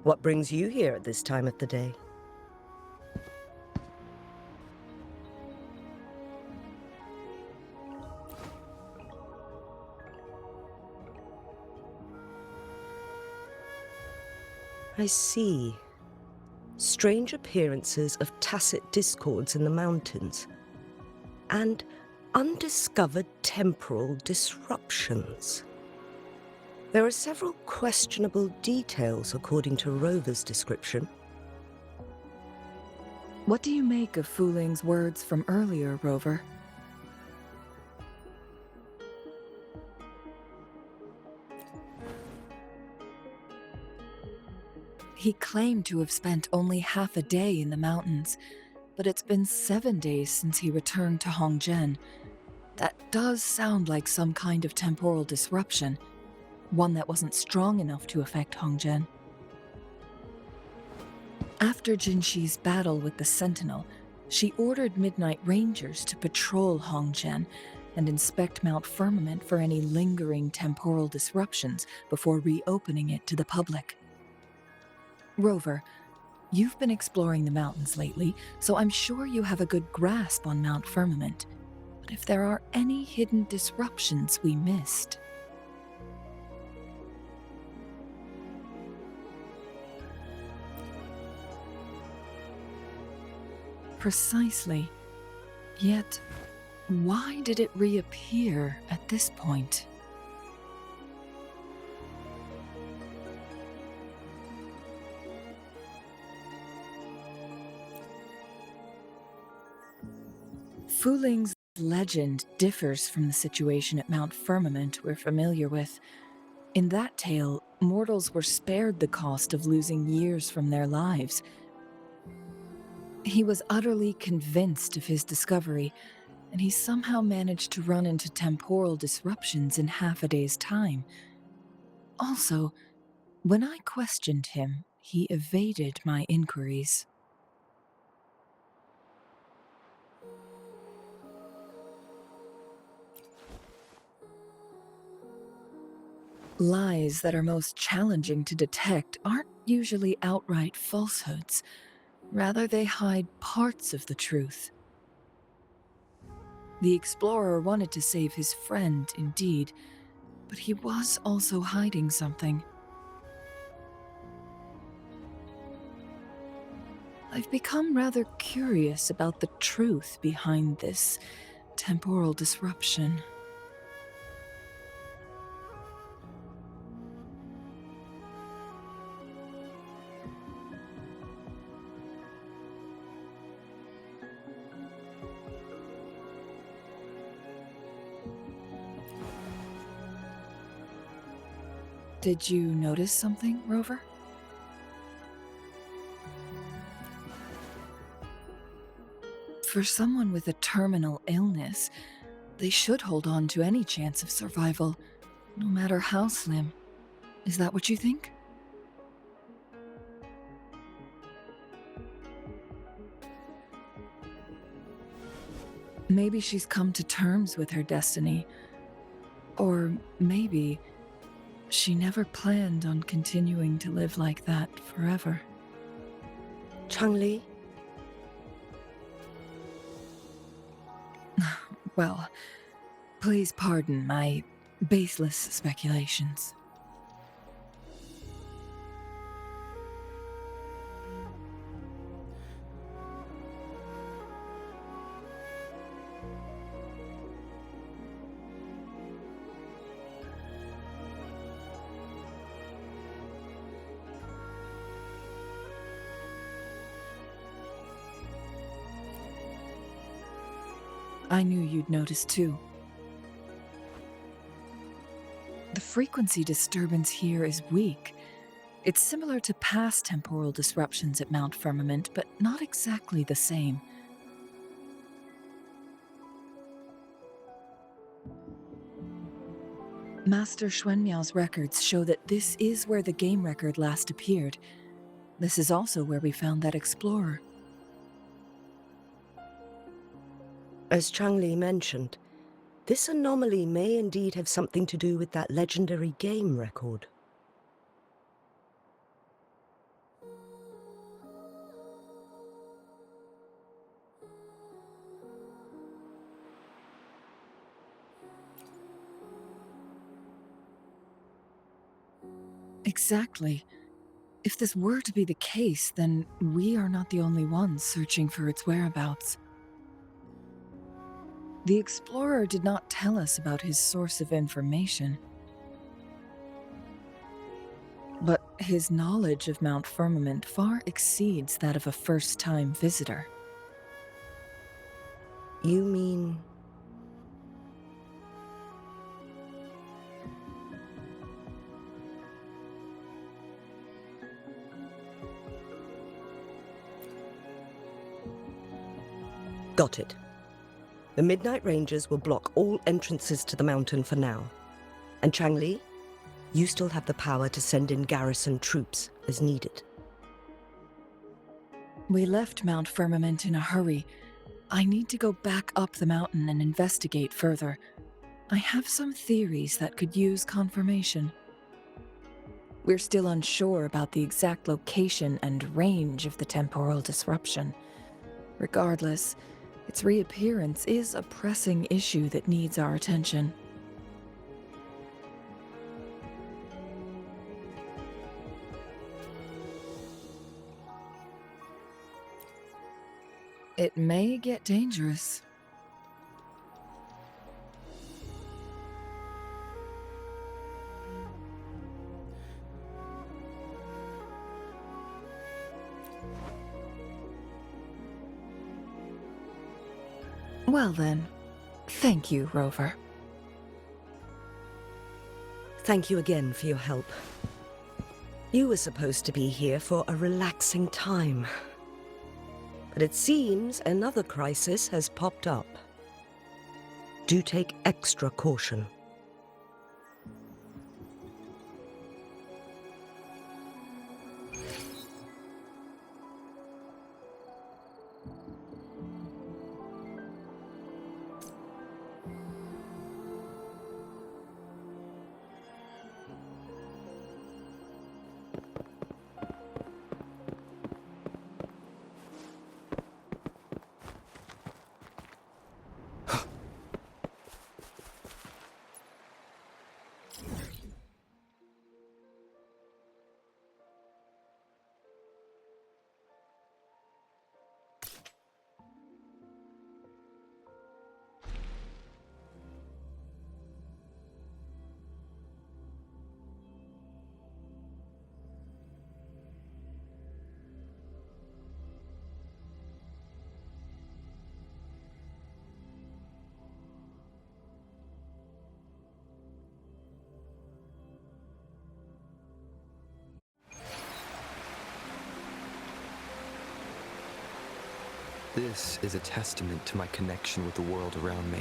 What brings you here at this time of the day? I see. Strange appearances of tacit discords in the mountains, and undiscovered temporal disruptions. There are several questionable details according to Rover's description. What do you make of Fuling's words from earlier, Rover? He claimed to have spent only half a day in the mountains, but it's been 7 days since he returned to Hongzhen. That does sound like some kind of temporal disruption, one that wasn't strong enough to affect Hongzhen. After Jinxi's battle with the Sentinel, she ordered Midnight Rangers to patrol Hongzhen and inspect Mount Firmament for any lingering temporal disruptions before reopening it to the public. Rover, you've been exploring the mountains lately, so I'm sure you have a good grasp on Mount Firmament. But if there are any hidden disruptions we missed... Precisely. Yet, why did it reappear at this point? Fuling's legend differs from the situation at Mount Firmament we're familiar with. In that tale, mortals were spared the cost of losing years from their lives. He was utterly convinced of his discovery, and he somehow managed to run into temporal disruptions in half a day's time. Also, when I questioned him, he evaded my inquiries. Lies that are most challenging to detect aren't usually outright falsehoods. Rather, they hide parts of the truth. The explorer wanted to save his friend, indeed, But he was also hiding something. I've become rather curious about the truth behind this temporal disruption. Did you notice something, Rover? For someone with a terminal illness, they should hold on to any chance of survival, no matter how slim. Is that what you think? Maybe she's come to terms with her destiny. Or maybe she never planned on continuing to live like that forever. Changli? Well, please pardon my baseless speculations. I knew you'd notice too. The frequency disturbance here is weak. It's similar to past temporal disruptions at Mount Firmament, but not exactly the same. Master Xuanmiao's records show that this is where the game record last appeared. This is also where we found that explorer. As Changli mentioned, this anomaly may indeed have something to do with that legendary game record. Exactly. If this were to be the case, then we are not the only ones searching for its whereabouts. The explorer did not tell us about his source of information. But his knowledge of Mount Firmament far exceeds that of a first-time visitor. You mean... Got it. The Midnight Rangers will block all entrances to the mountain for now. And Changli, you still have the power to send in garrison troops as needed. We left Mount Firmament in a hurry. I need to go back up the mountain and investigate further. I have some theories that could use confirmation. We're still unsure about the exact location and range of the temporal disruption. Regardless, its reappearance is a pressing issue that needs our attention. It may get dangerous. Well then, thank you, Rover. Thank you again for your help. You were supposed to be here for a relaxing time. But it seems another crisis has popped up. Do take extra caution. This is a testament to my connection with the world around me.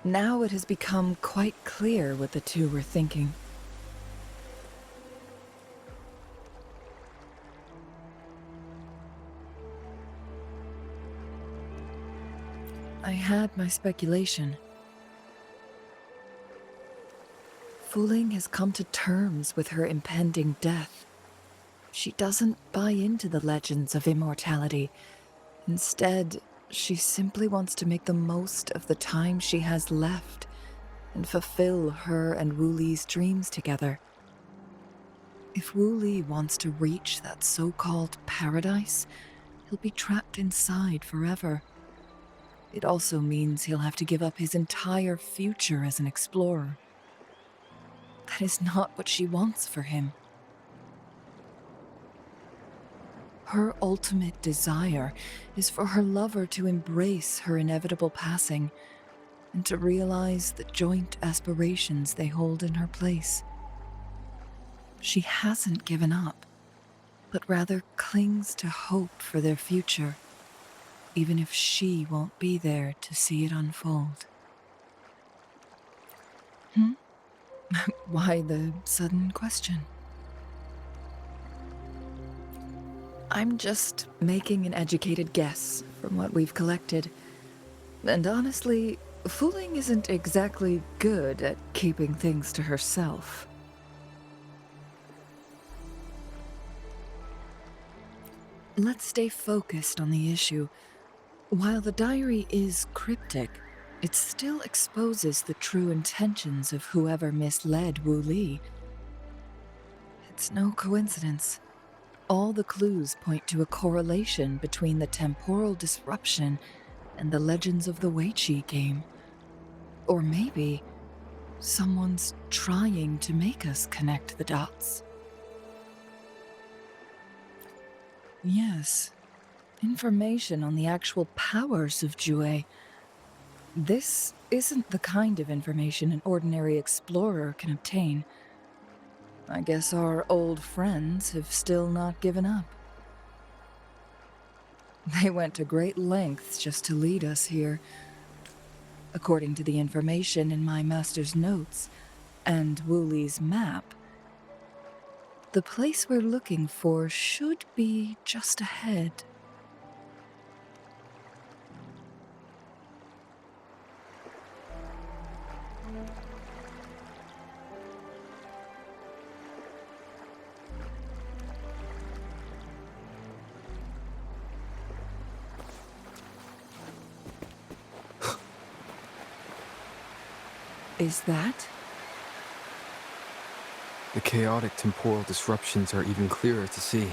Now it has become quite clear what the two were thinking. I had my speculation. Wuthering has come to terms with her impending death. She doesn't buy into the legends of immortality. Instead, she simply wants to make the most of the time she has left and fulfill her and Wu Li's dreams together. If Wu Li wants to reach that so-called paradise, he'll be trapped inside forever. It also means he'll have to give up his entire future as an explorer. That is not what she wants for him. Her ultimate desire is for her lover to embrace her inevitable passing and to realize the joint aspirations they hold in her place. She hasn't given up, but rather clings to hope for their future, even if she won't be there to see it unfold. Why the sudden question? I'm just making an educated guess from what we've collected. And honestly, Wuthering isn't exactly good at keeping things to herself. Let's stay focused on the issue. While the diary is cryptic, it still exposes the true intentions of whoever misled Wu Li. It's no coincidence. All the clues point to a correlation between the temporal disruption and the legends of the Weiqi game. Or maybe someone's trying to make us connect the dots. Yes, information on the actual powers of Jue. This isn't the kind of information an ordinary explorer can obtain. I guess our old friends have still not given up. They went to great lengths just to lead us here. According to the information in my master's notes and Wu Li's map, the place we're looking for should be just ahead. Is that? The chaotic temporal disruptions are even clearer to see.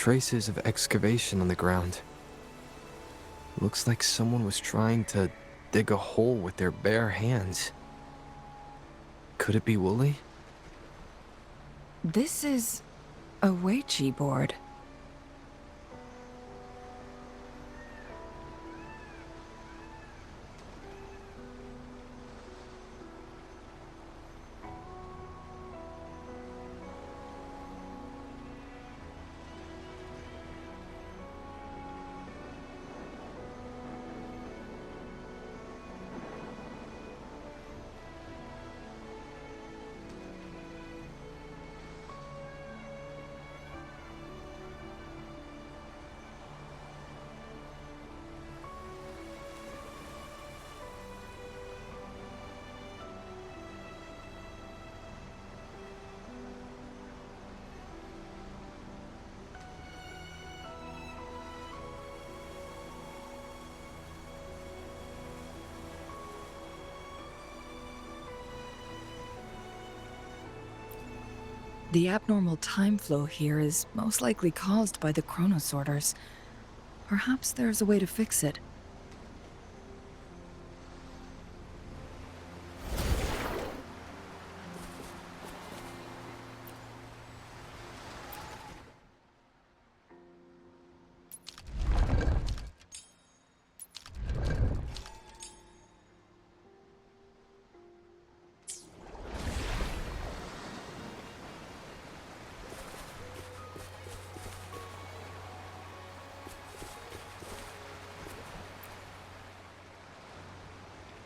traces of excavation on the ground. Looks like someone was trying to dig a hole with their bare hands. Could it be Wooly? This is a Weichi board. The abnormal time flow here is most likely caused by the chronosorters. Perhaps there's a way to fix it.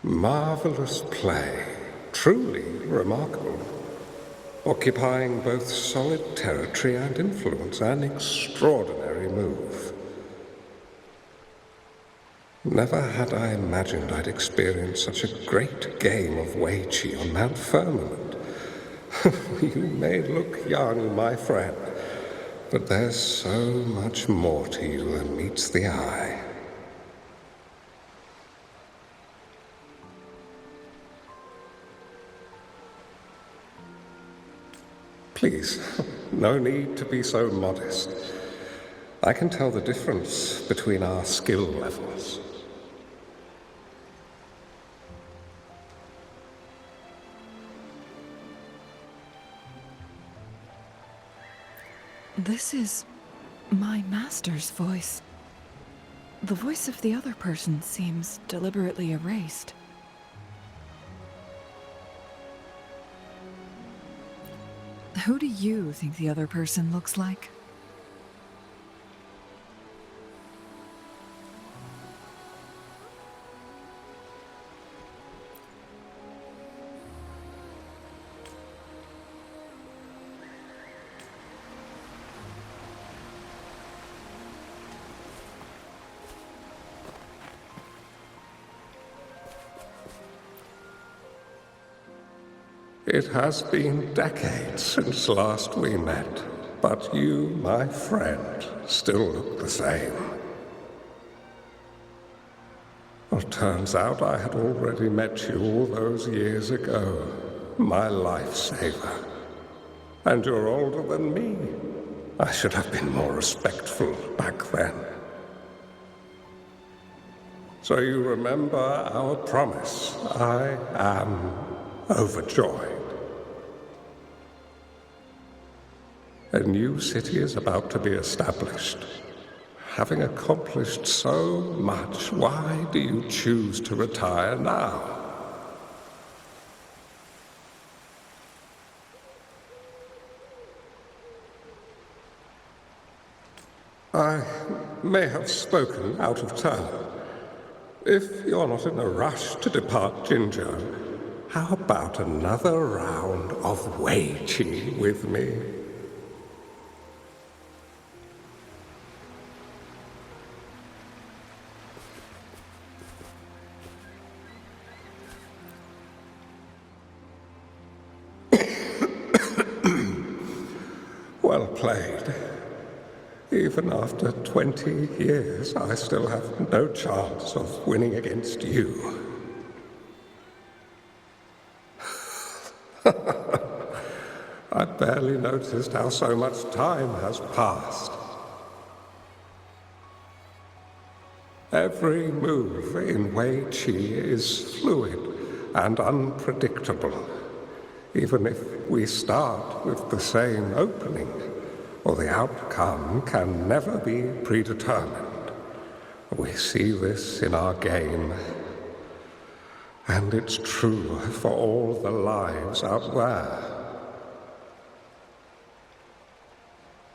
Marvelous play. Truly remarkable. Occupying both solid territory and influence, an extraordinary move. Never had I imagined I'd experience such a great game of Weichi on Mount Firmament. You may look young, my friend, but there's so much more to you than meets the eye. Please, no need to be so modest. I can tell the difference between our skill levels. This is my master's voice. The voice of the other person seems deliberately erased. Who do you think the other person looks like? It has been decades since last we met, but you, my friend, still look the same. Well, turns out I had already met you all those years ago, my lifesaver. And you're older than me. I should have been more respectful back then. So you remember our promise. I am overjoyed. A new city is about to be established. Having accomplished so much, why do you choose to retire now? I may have spoken out of turn. If you're not in a rush to depart Jinzhou, how about another round of Weichi with me? Well played. Even after 20 years, I still have no chance of winning against you. I barely noticed how so much time has passed. Every move in Wei Qi is fluid and unpredictable. Even if we start with the same opening, or the outcome can never be predetermined. We see this in our game, and it's true for all the lives out there.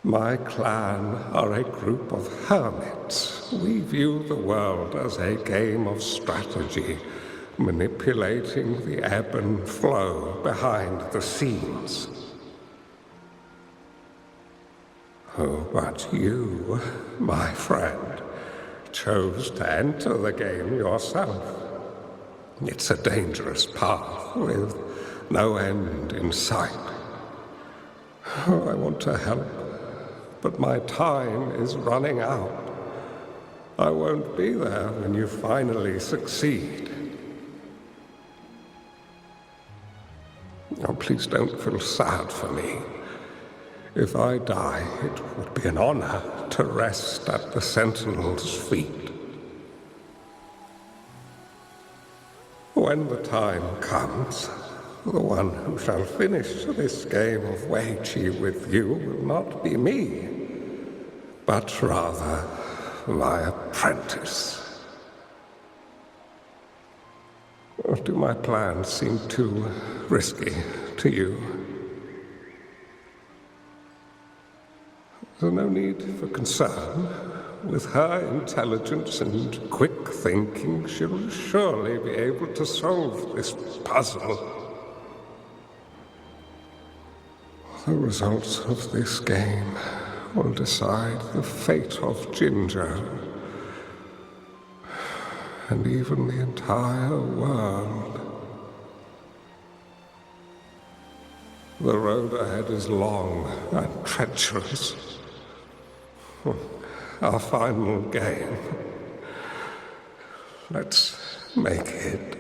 My clan are a group of hermits. We view the world as a game of strategy, manipulating the ebb and flow behind the scenes. Oh, but you, my friend, chose to enter the game yourself. It's a dangerous path with no end in sight. Oh, I want to help, but my time is running out. I won't be there when you finally succeed. Oh, please don't feel sad for me. If I die, it would be an honor to rest at the Sentinel's feet. When the time comes, the one who shall finish this game of Wei Qi with you will not be me, but rather my apprentice. Or do my plans seem too risky to you? There's no need for concern. With her intelligence and quick thinking, she'll surely be able to solve this puzzle. The results of this game will decide the fate of Jinzhou, and even the entire world. The road ahead is long and treacherous. Our final game. Let's make it.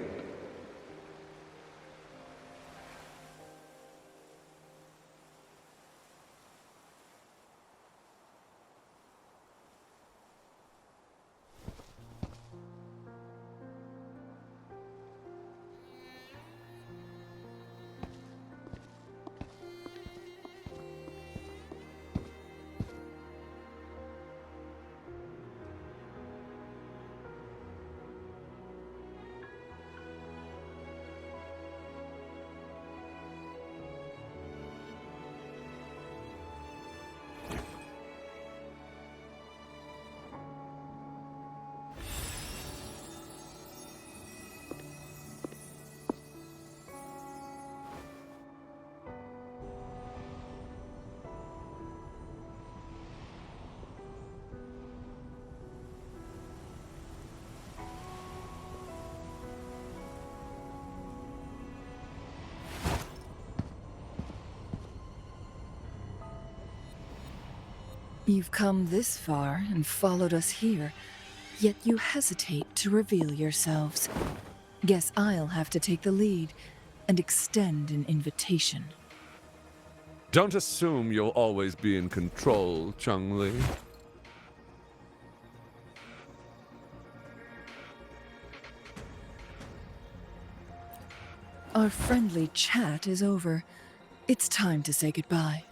You've come this far and followed us here, yet you hesitate to reveal yourselves. Guess I'll have to take the lead and extend an invitation. Don't assume you'll always be in control, Changli. Our friendly chat is over. It's time to say goodbye.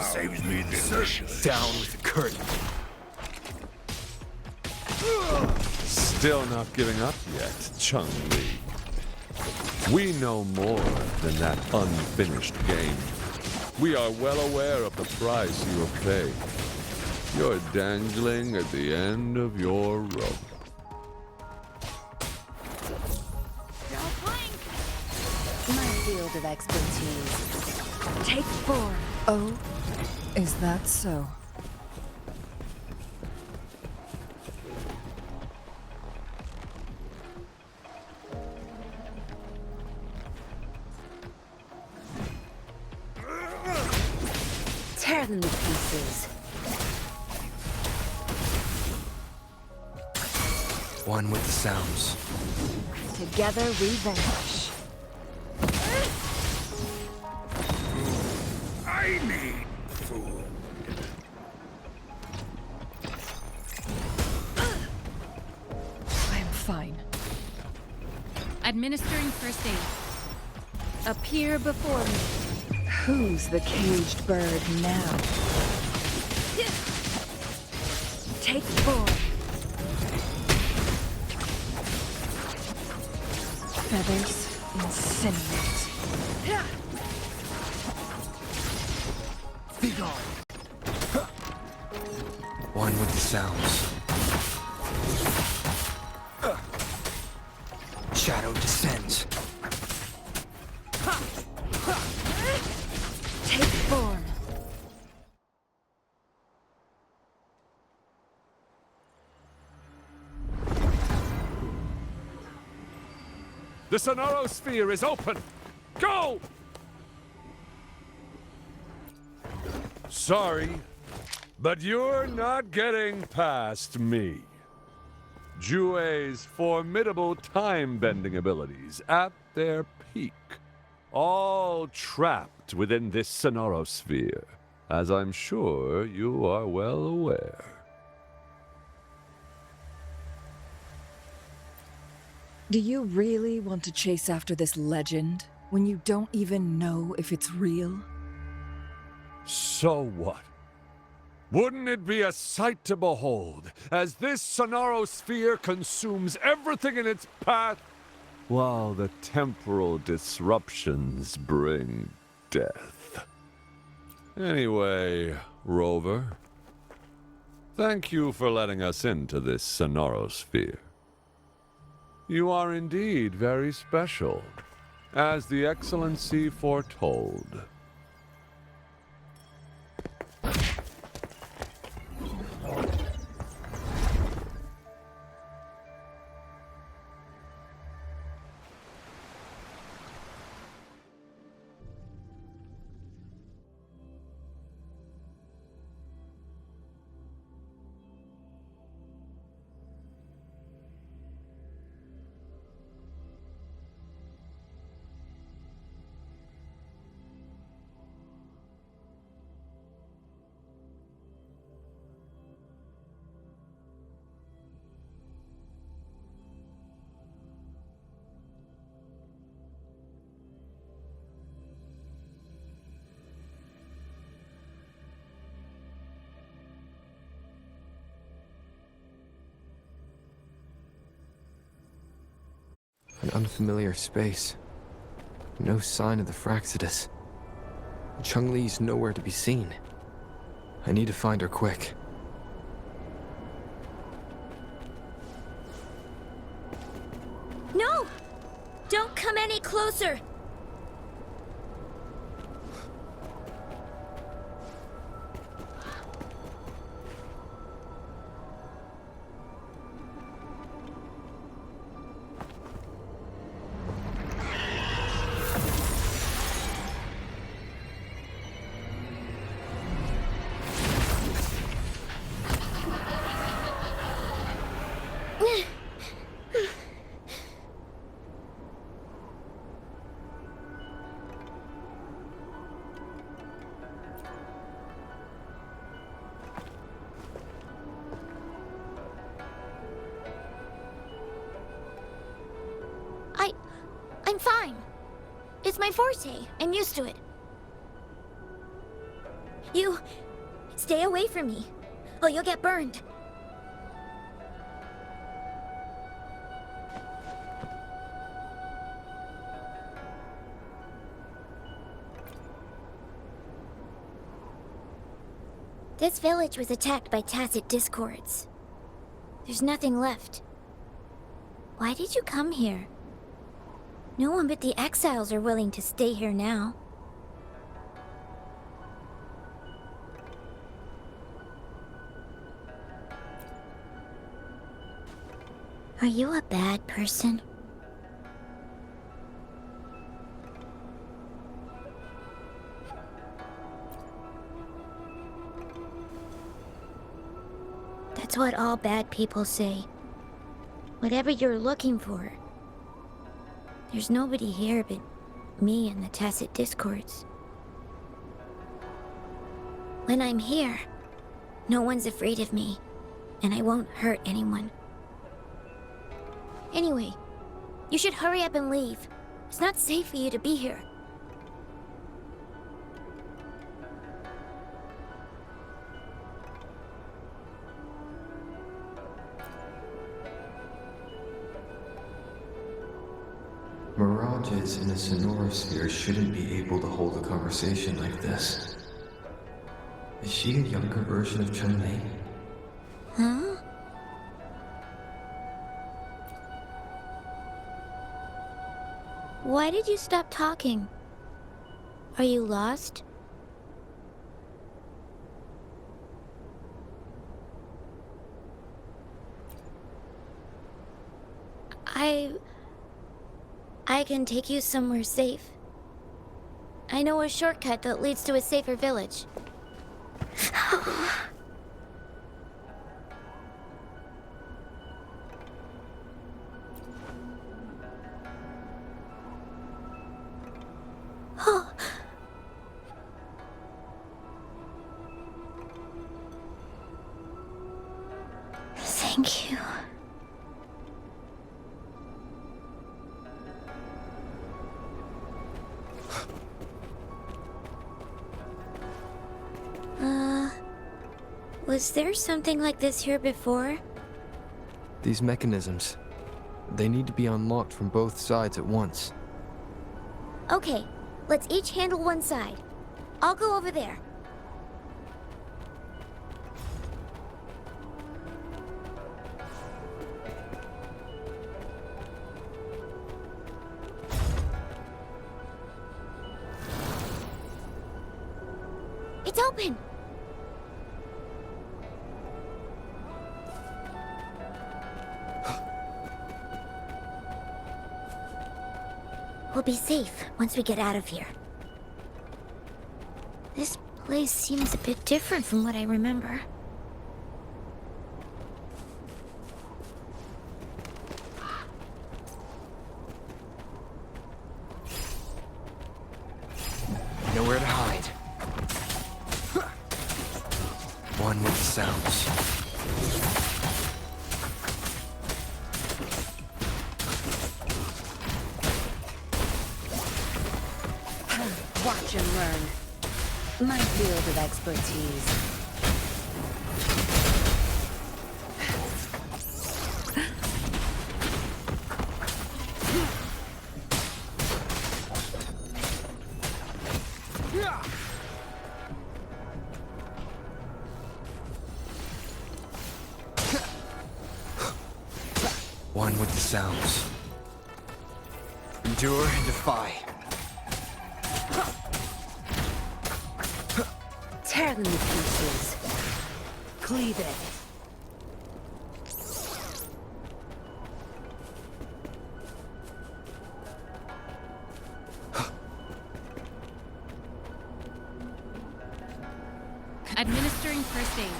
Saves me the Down with the curtain. Still not giving up yet, Changli. We know more than that unfinished game. We are well aware of the price you have paid. You're dangling at the end of your rope. My field of expertise. Take 4. Oh, is that so? Tear them to pieces. One with the sounds. Together we vanish. I need food. I am fine. Administering first aid. Appear before me. Who's the caged bird now? Take 4. Feathers incinerate. Be gone. One with the sounds. Shadow descends. Take form. The Sonorosphere is open! Go! Sorry, but you're not getting past me. Jue's formidable time-bending abilities at their peak, all trapped within this Sonorosphere, as I'm sure you are well aware. Do you really want to chase after this legend when you don't even know if it's real? So what? Wouldn't it be a sight to behold, as this Sonorosphere consumes everything in its path, while the temporal disruptions bring death? Anyway, Rover, thank you for letting us into this Sonorosphere. You are indeed very special, as the Excellency foretold. An unfamiliar space. No sign of the Fraxidus. Changli's nowhere to be seen. I need to find her quick. No! Don't come any closer! I'm fine. It's my forte. I'm used to it. You... stay away from me. Oh, you'll get burned. This village was attacked by tacit discords. There's nothing left. Why did you come here? No one but the exiles are willing to stay here now. Are you a bad person? That's what all bad people say. Whatever you're looking for, there's nobody here but me and the tacit discords. When I'm here, no one's afraid of me, and I won't hurt anyone. Anyway, you should hurry up and leave. It's not safe for you to be here. Mirages in a sonorosphere shouldn't be able to hold a conversation like this. Is she a younger version of Changli? Huh? Why did you stop talking? Are you lost? I can take you somewhere safe. I know a shortcut that leads to a safer village. Thank you. Was there something like this here before? These mechanisms, they need to be unlocked from both sides at once. Okay, let's each handle one side. I'll go over there. It's open! We'll be safe once we get out of here. This place seems a bit different from what I remember. Nowhere to hide. One with the sounds. Watch and learn. My field of expertise. One with the sounds. Endure and defy. Tear them to pieces. Cleave it. Administering first aid.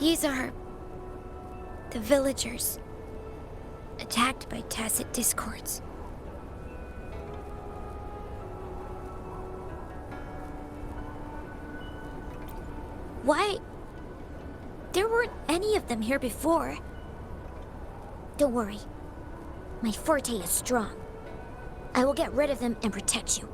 These are the villagers, attacked by tacit discords. Why? There weren't any of them here before. Don't worry. My forte is strong. I will get rid of them and protect you.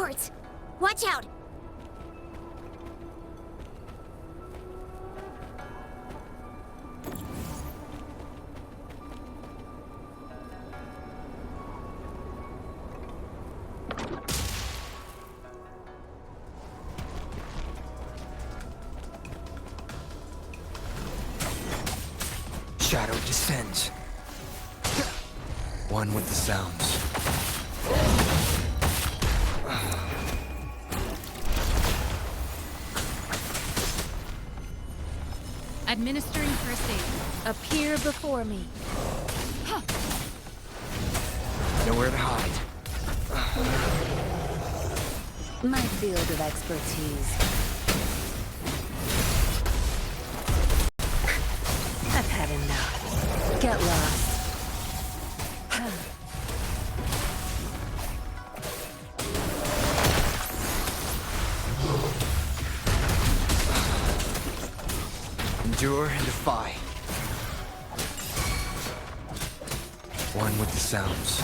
hurts. Watch out! Shadow descends. One with the sounds. Administering first aid. Appear before me. Nowhere to hide. My field of expertise. I've had enough. Get lost. Endure and defy. One with the sounds.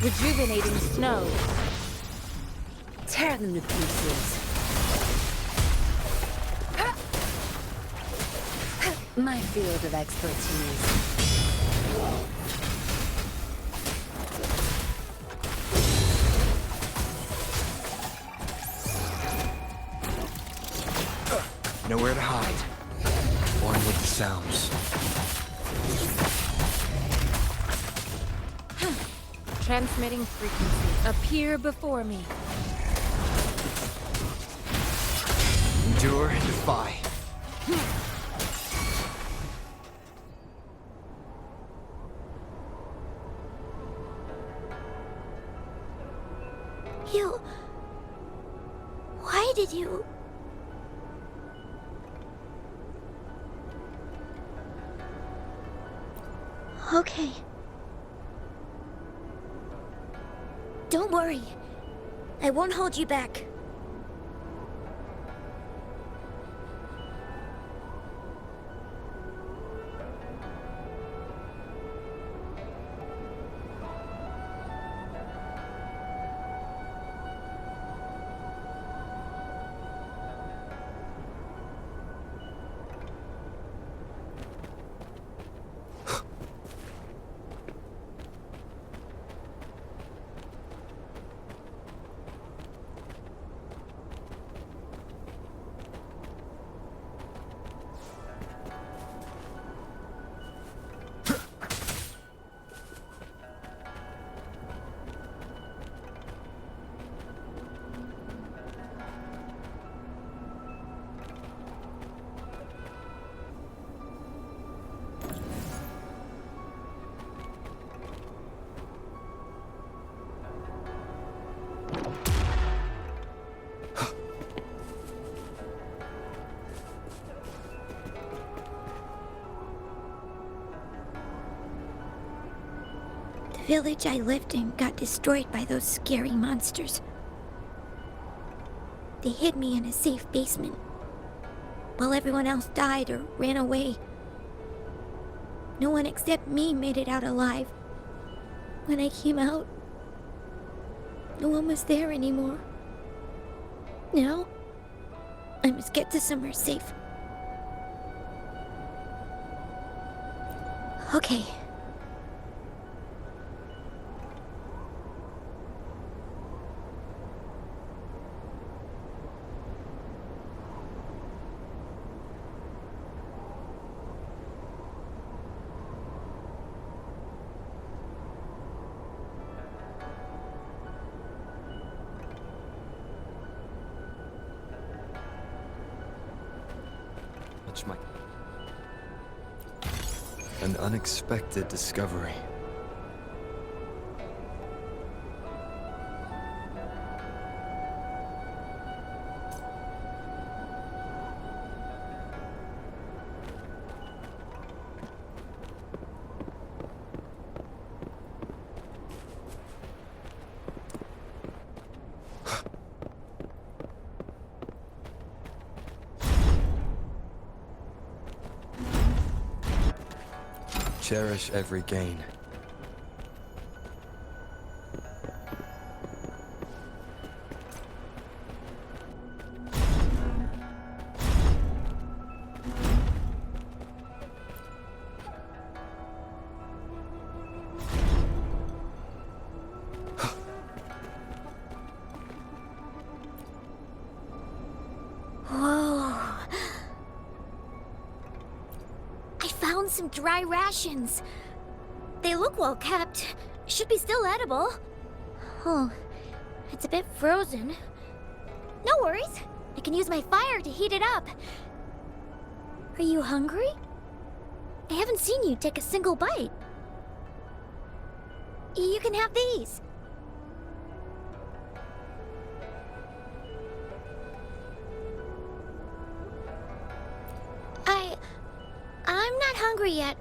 Rejuvenating snow. Tear them to pieces. My field of expertise. Nowhere to hide. One with the sounds. Transmitting frequency. Appear before me. Endure and defy. You... Why did you... Okay. Don't worry. I won't hold you back. The village I lived in got destroyed by those scary monsters. They hid me in a safe basement, while everyone else died or ran away. No one except me made it out alive. When I came out, no one was there anymore. Now, I must get to somewhere safe. Okay. An unexpected discovery. cherish every gain. Whoa. I found some dry rations. They look well kept. Should be still edible. Oh, it's a bit frozen. No worries. I can use my fire to heat it up. Are you hungry? I haven't seen you take a single bite. You can have these. I'm not hungry yet.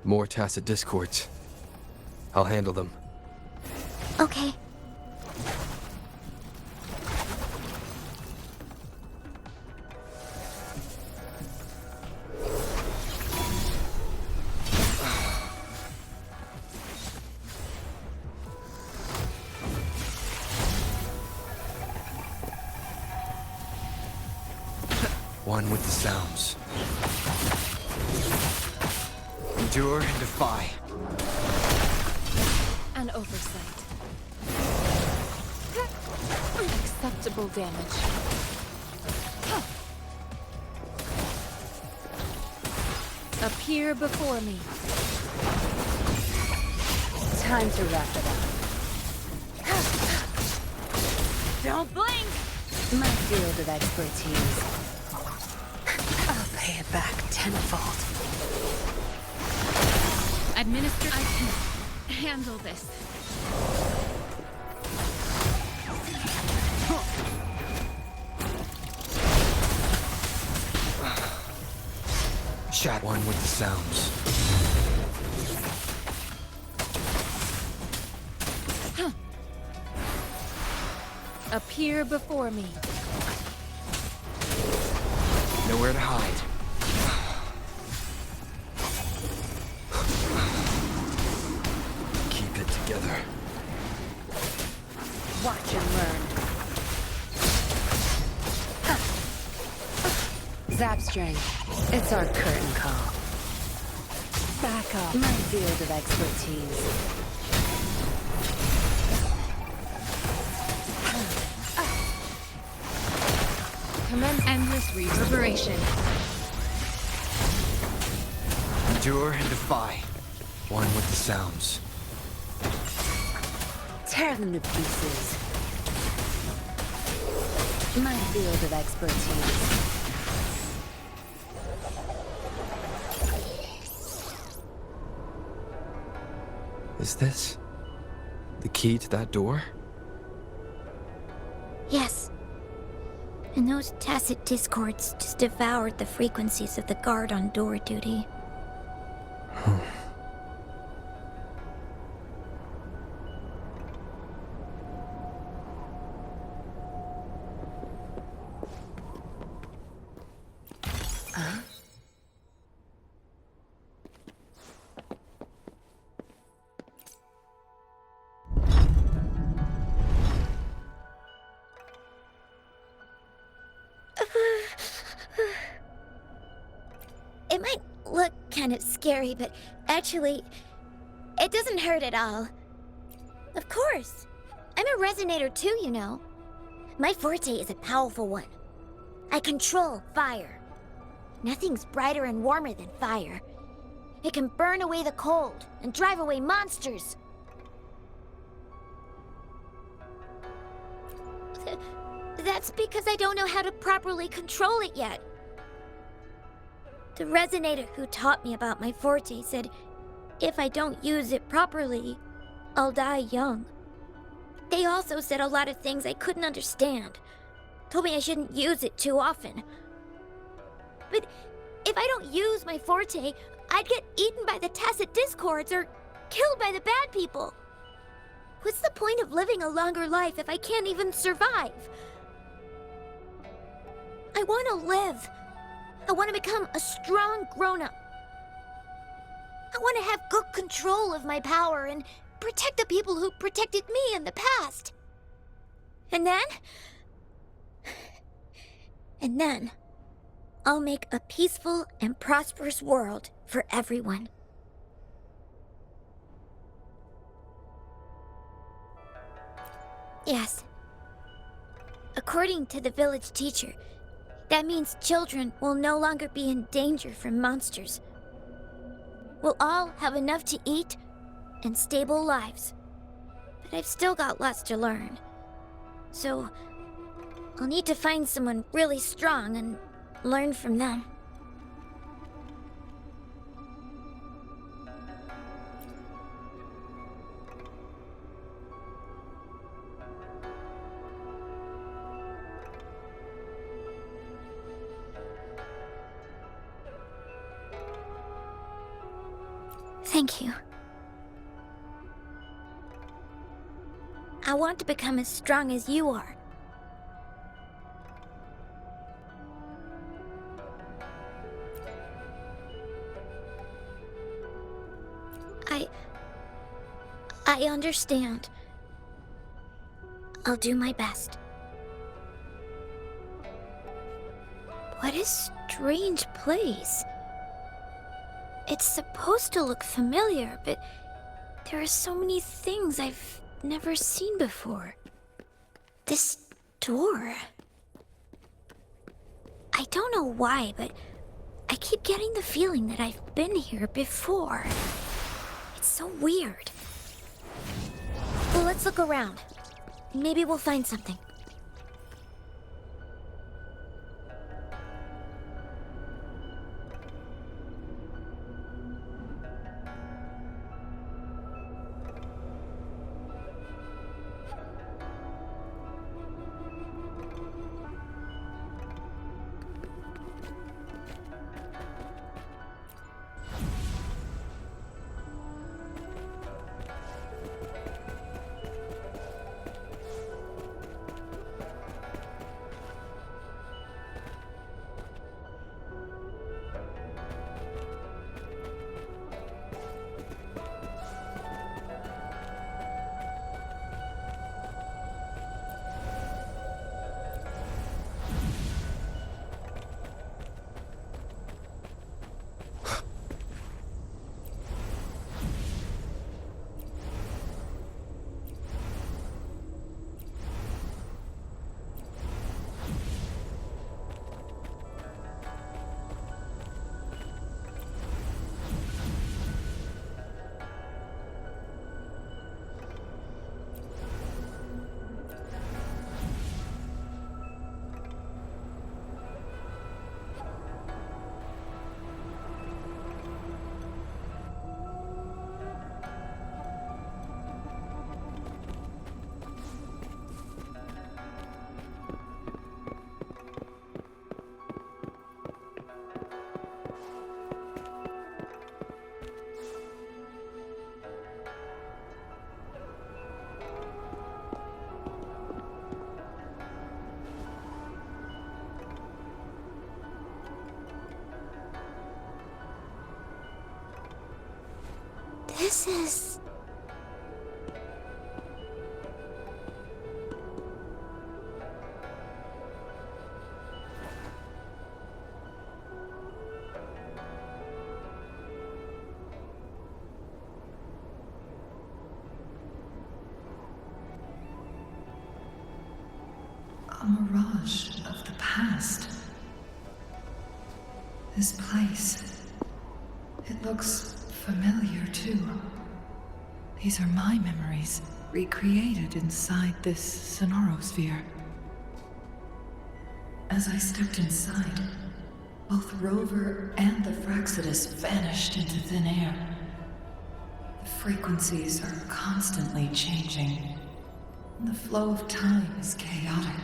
More tacit discords. I'll handle them. Okay. One with the sounds. Endure and defy. An oversight. Acceptable damage. Appear before me. Time to wrap it up. Don't blink! My field of expertise. I'll pay it back tenfold. Administer. I can handle this. Shot one with the sounds. Appear before me. Nowhere to hide. Keep it together. Watch and learn. Zapstring, it's our curtain call. Back up. My field of expertise. Commence endless reverberation. Endure and defy. One with the sounds. Tear them to pieces. My field of expertise. Is this the key to that door? Yes. And those tacit discords just devoured the frequencies of the guard on door duty. might look kind of scary, but actually, it doesn't hurt at all. Of course. I'm a resonator too, you know. My forte is a powerful one. I control fire. Nothing's brighter and warmer than fire. It can burn away the cold and drive away monsters. That's because I don't know how to properly control it yet. The resonator who taught me about my forte said if I don't use it properly, I'll die young. They also said a lot of things I couldn't understand. Told me I shouldn't use it too often. But if I don't use my forte, I'd get eaten by the tacit discords or killed by the bad people. What's the point of living a longer life if I can't even survive? I want to live. I want to become a strong grown-up. I want to have good control of my power and protect the people who protected me in the past. And then, I'll make a peaceful and prosperous world for everyone. Yes. According to the village teacher, that means children will no longer be in danger from monsters. We'll all have enough to eat and stable lives. But I've still got lots to learn. So, I'll need to find someone really strong and learn from them. Thank you. I want to become as strong as you are. I understand. I'll do my best. What a strange place. It's supposed to look familiar, but there are so many things I've never seen before. This door. I don't know why, but I keep getting the feeling that I've been here before. It's so weird. Well, let's look around. Maybe we'll find something. This is... This place. It looks familiar, too. These are my memories, recreated inside this sonorosphere. As I stepped inside, both Rover and the Fraxidus vanished into thin air. The frequencies are constantly changing, and the flow of time is chaotic,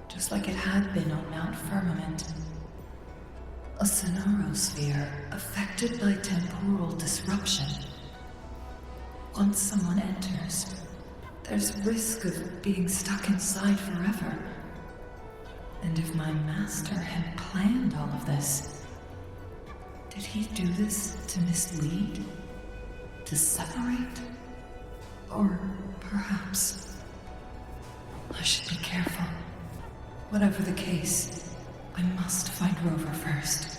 just like it had been on Mount Firmament. A sonorosphere affected by temporal disruption. Once someone enters, there's risk of being stuck inside forever. And if my master had planned all of this, did he do this to mislead? To separate? Or perhaps I should be careful. Whatever the case, I must find Rover first.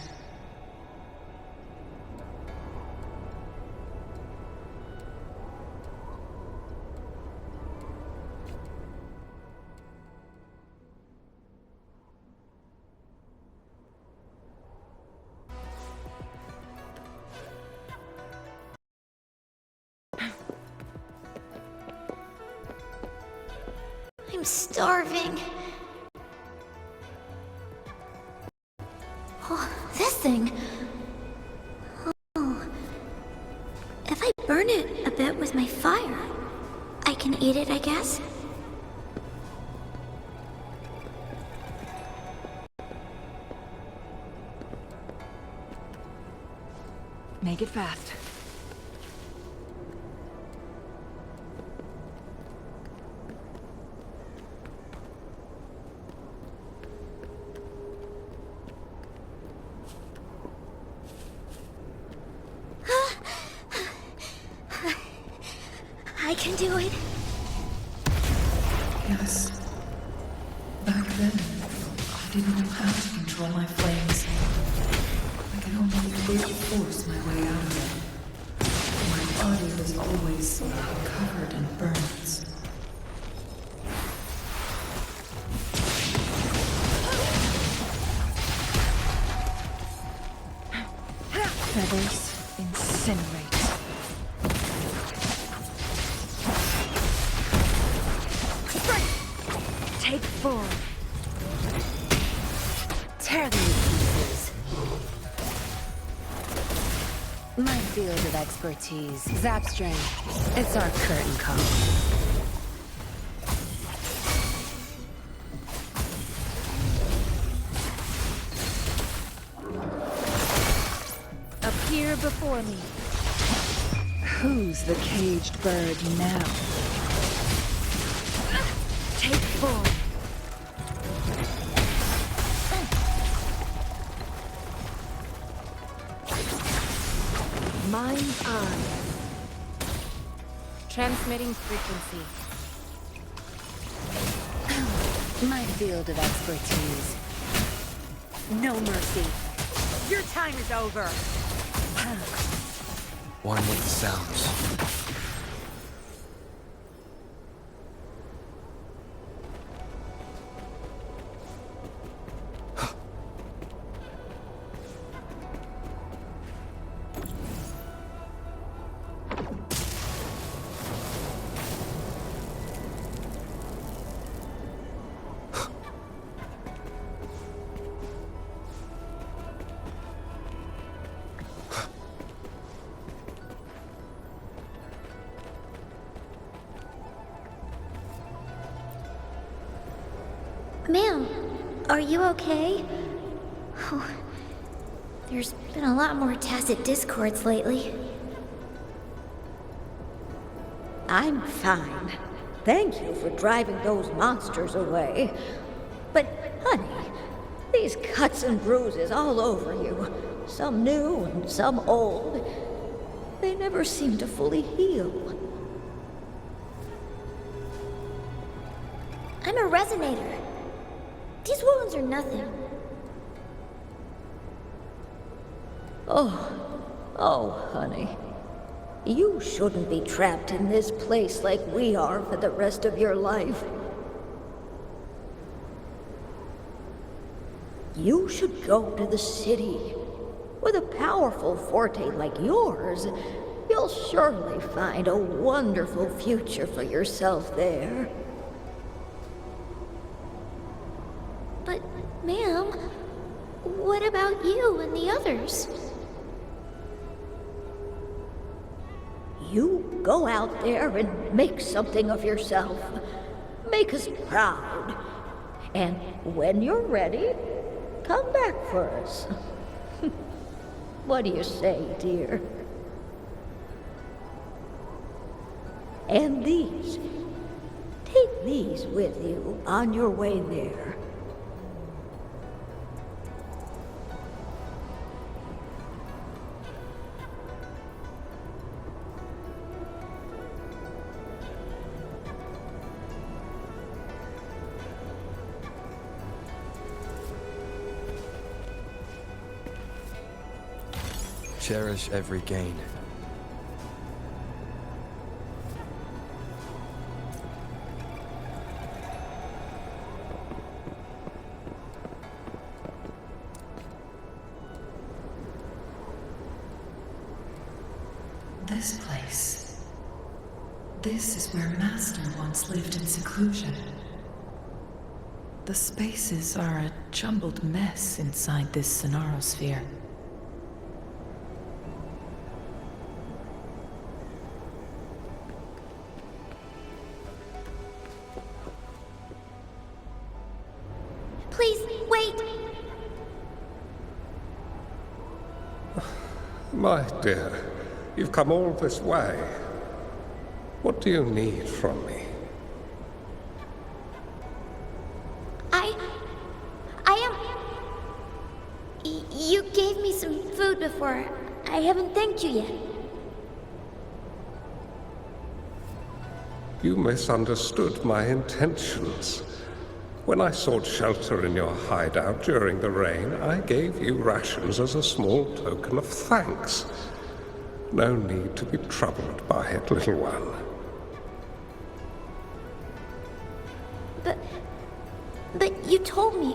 I'm starving. Oh, this thing. Oh. If I burn it a bit with my fire, I can eat it, I guess? Make it fast. I can do it. Yes. Back then, I didn't know how to control my flames. I could only brute force my way out of them. My body was always covered in burns. Feathers incinerate. Take 4. Tear them to pieces. My field of expertise. Zap strength. It's our curtain call. Appear before me. Who's the caged bird now? Take 4. Mind's eye. Transmitting frequency. My field of expertise. No mercy. Your time is over. One with the sounds. Ma'am, are you okay? Oh, there's been a lot more tacit discords lately. I'm fine. Thank you for driving those monsters away. But, honey, these cuts and bruises all over you, some new and some old, they never seem to fully heal. I'm a resonator. These wounds are nothing. Oh, honey. You shouldn't be trapped in this place like we are for the rest of your life. You should go to the city With a powerful forte like yours, you'll surely find a wonderful future for yourself there. But, ma'am, what about you and the others? You go out there and make something of yourself. Make us proud. And when you're ready, come back for us. What do you say, dear? And these. Take these with you on your way there. Cherish every gain. This place. This is where Master once lived in seclusion. The spaces are a jumbled mess inside this Sonarosphere. Please, wait! My dear, you've come all this way. What do you need from me? You gave me some food before. I haven't thanked you yet. You misunderstood my intentions. When I sought shelter in your hideout during the rain, I gave you rations as a small token of thanks. No need to be troubled by it, little one. But you told me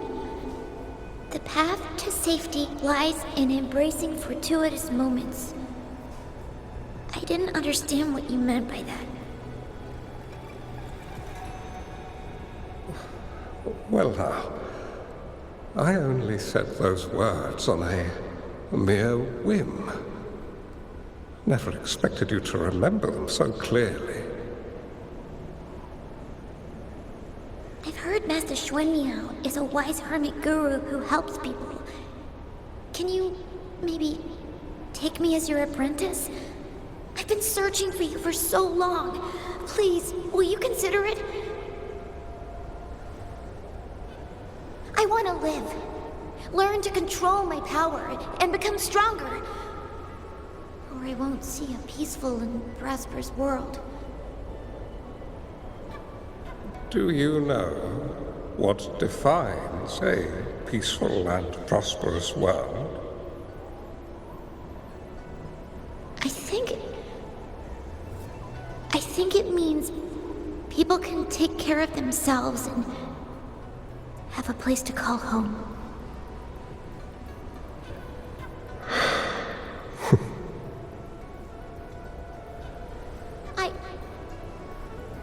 the path to safety lies in embracing fortuitous moments. I didn't understand what you meant by that. Well now, I only said those words on a mere whim. Never expected you to remember them so clearly. I've heard Master Xuanmiao is a wise hermit guru who helps people. Can you maybe take me as your apprentice? I've been searching for you for so long. Please, will you consider it? I want to live. Learn to control my power and become stronger. Or I won't see a peaceful and prosperous world. Do you know what defines a peaceful and prosperous world? I think it means people can take care of themselves and have a place to call home.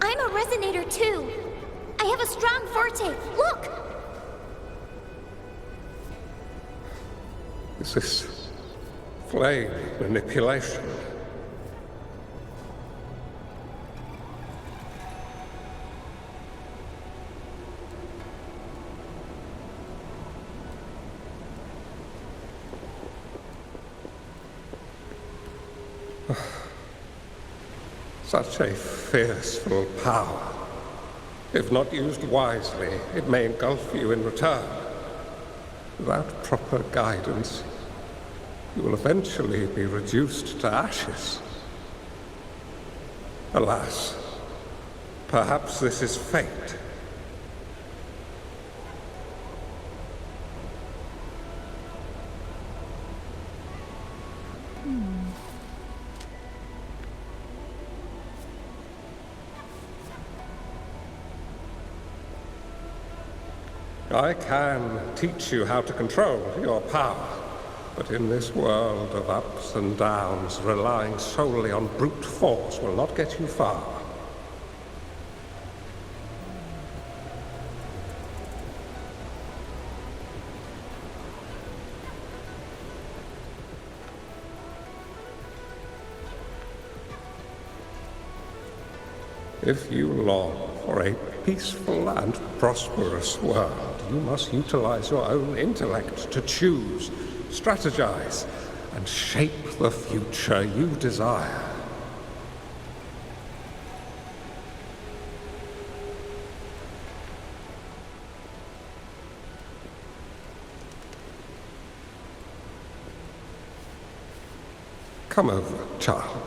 I'm a resonator too. I have a strong forte. Look! Is this flame manipulation? Such a fearful power. If not used wisely, it may engulf you in return. Without proper guidance, you will eventually be reduced to ashes. Alas, perhaps this is fate. I can teach you how to control your power, But in this world of ups and downs, relying solely on brute force will not get you far. If you long for a peaceful and prosperous world, you must utilize your own intellect to choose, strategize, and shape the future you desire. Come over, child.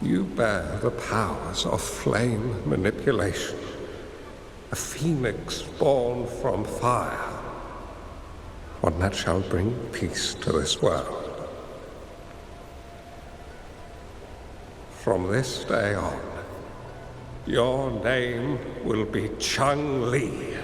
You bear the powers of flame manipulation, a phoenix born from fire, one that shall bring peace to this world. From this day on, your name will be Changli.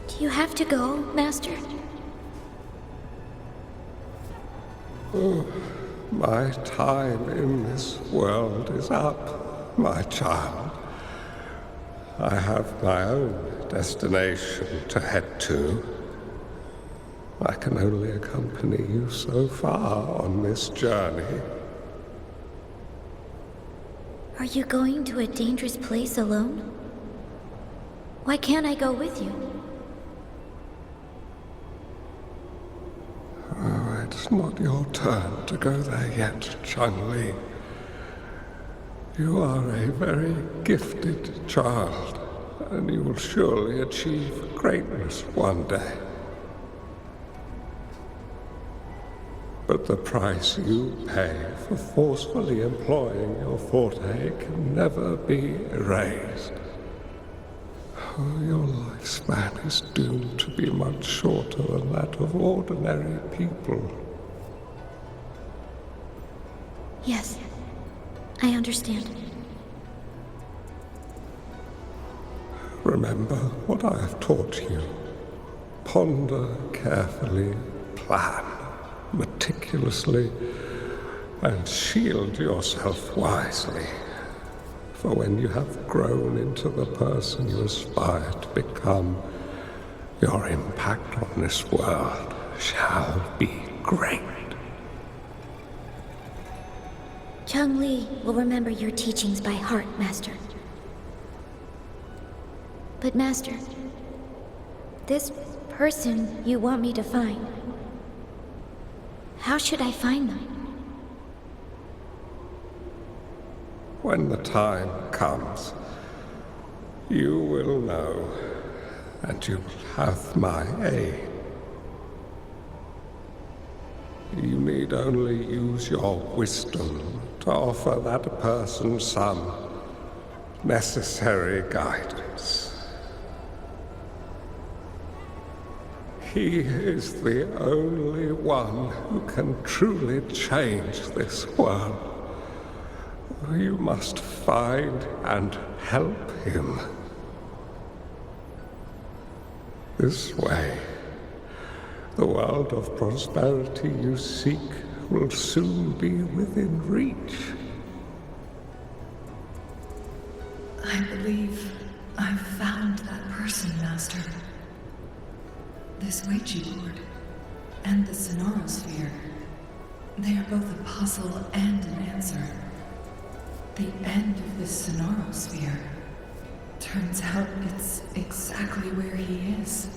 Do you have to go, Master? Oh, my time in this world is up, my child. I have my own destination to head to. I can only accompany you so far on this journey. Are you going to a dangerous place alone? Why can't I go with you? Oh, it's not your turn to go there yet, Changli. You are a very gifted child, and you will surely achieve greatness one day. But the price you pay for forcefully employing your forte can never be erased. Oh, your lifespan is doomed to be much shorter than that of ordinary people. Yes, I understand. Remember what I have taught you. Ponder carefully, plan meticulously, and shield yourself wisely. For when you have grown into the person you aspire to become, your impact on this world shall be great. Changli will remember your teachings by heart, Master. But Master, this person you want me to find, how should I find them? When the time comes, you will know, and you will have my aid. You need only use your wisdom to offer that person some necessary guidance. He is the only one who can truly change this world. You must find and help him. This way, the world of prosperity you seek will soon be within reach. I believe I've found that person, Master. This Ouija board and the Sonorosphere. They are both a puzzle and an answer. The end of this Sonorosphere. Turns out it's exactly where he is.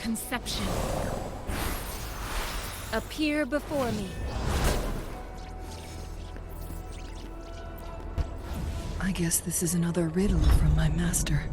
Conception. Appear before me. I guess this is another riddle from my master.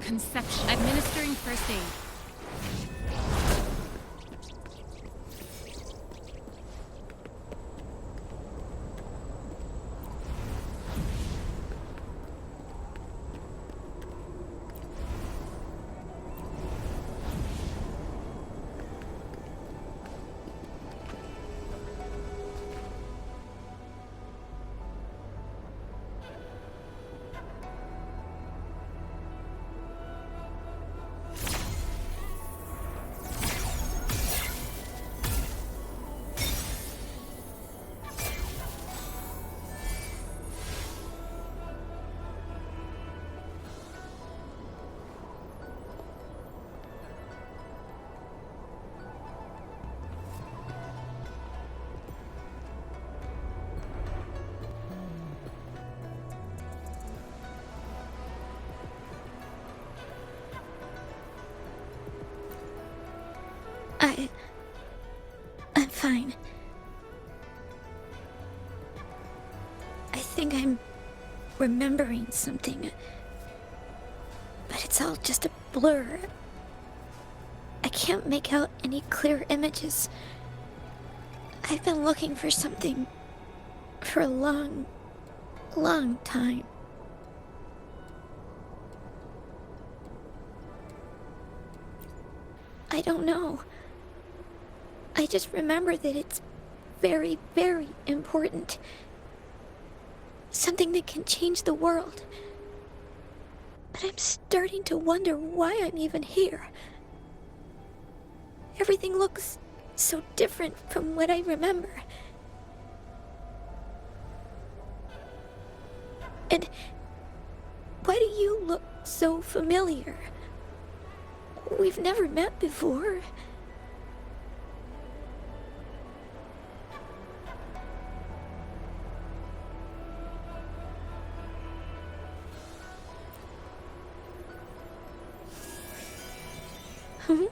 Conception. Administering first aid. I'm fine. I think I'm remembering something. But it's all just a blur. I can't make out any clear images. I've been looking for something for a long, long time. I don't know. I just remember that it's very, very important. Something that can change the world. But I'm starting to wonder why I'm even here. Everything looks so different from what I remember. And why do you look so familiar? We've never met before. Hmm?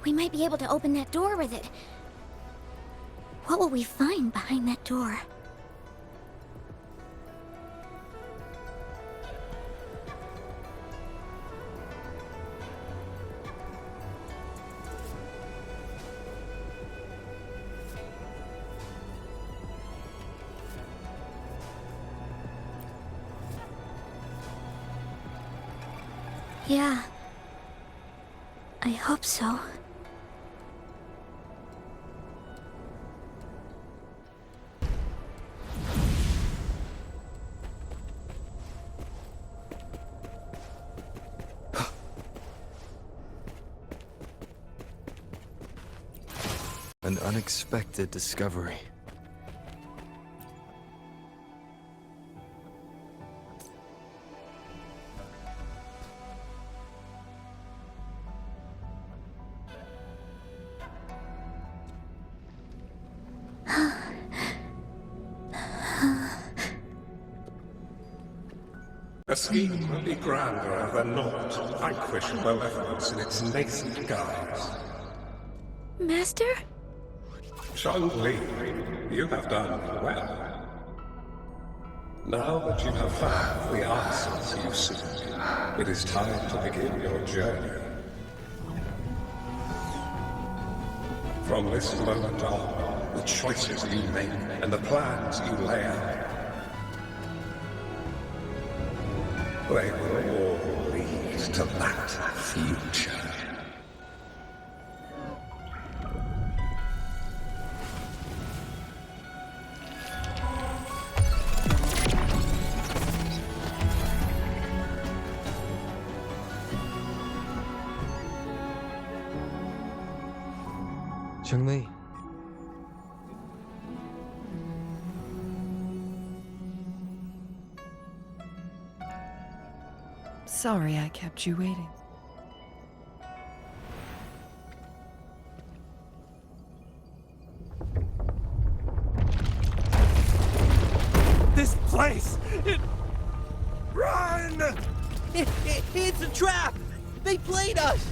We might be able to open that door with it. What will we find behind that door? Yeah. I hope so. An unexpected discovery. A scheme would be grander than not to vanquish malevolence in its nascent guise. Master? Changli, you have done well. Now that you have found the answers you seek, it is time to begin your journey. From this moment on, the choices you make and the plans you lay out, they will all lead to that future. Changli. Sorry I kept you waiting. This place! Run! It's a trap! They played us!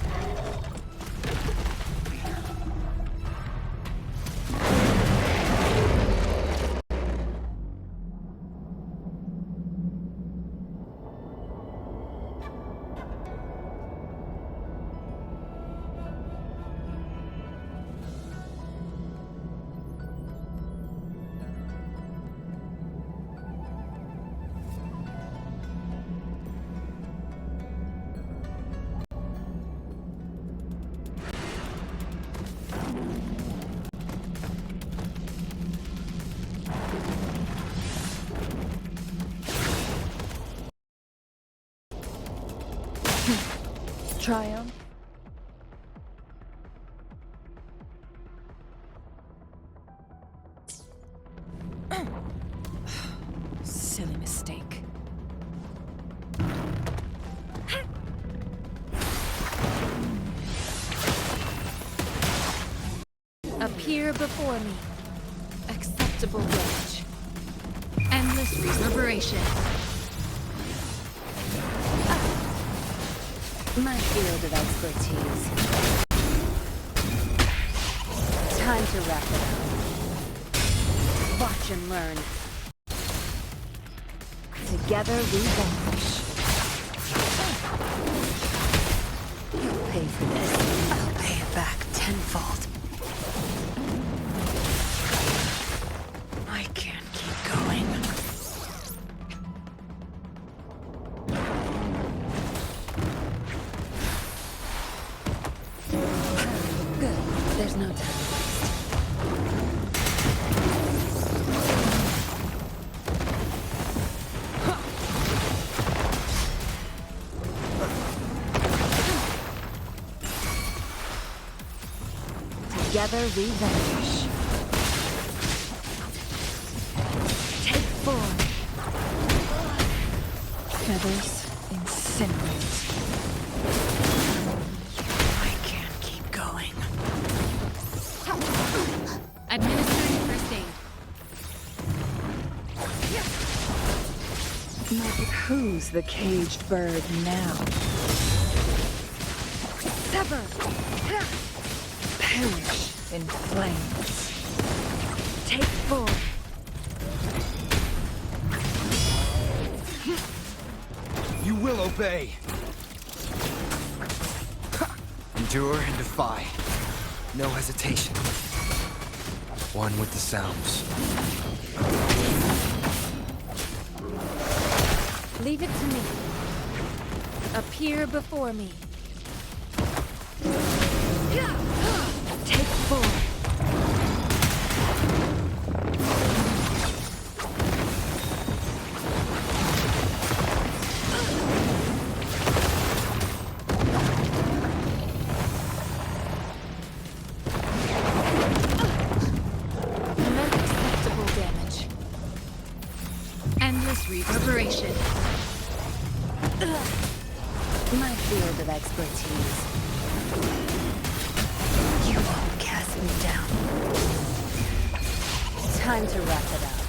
Triumph? Silly mistake. Appear before me. Acceptable range. Endless reverberation. My field of expertise. Time to wrap it up. Watch and learn. Together we vanquish. You'll pay for this. I'll pay it back tenfold. I can't keep going. Good. There's no time to waste. Together we vanquish. Take form. Feathers incinerate. I can't keep going. Administering first aid. Who's the caged bird now? Sever. Perish in flames. Take form. You will obey. Endure and defy. No hesitation. One with the sounds. Leave it to me. Appear before me. Take full. Unacceptable damage. Endless reverberation. My field of expertise. You won't cast me down. Time to wrap it up.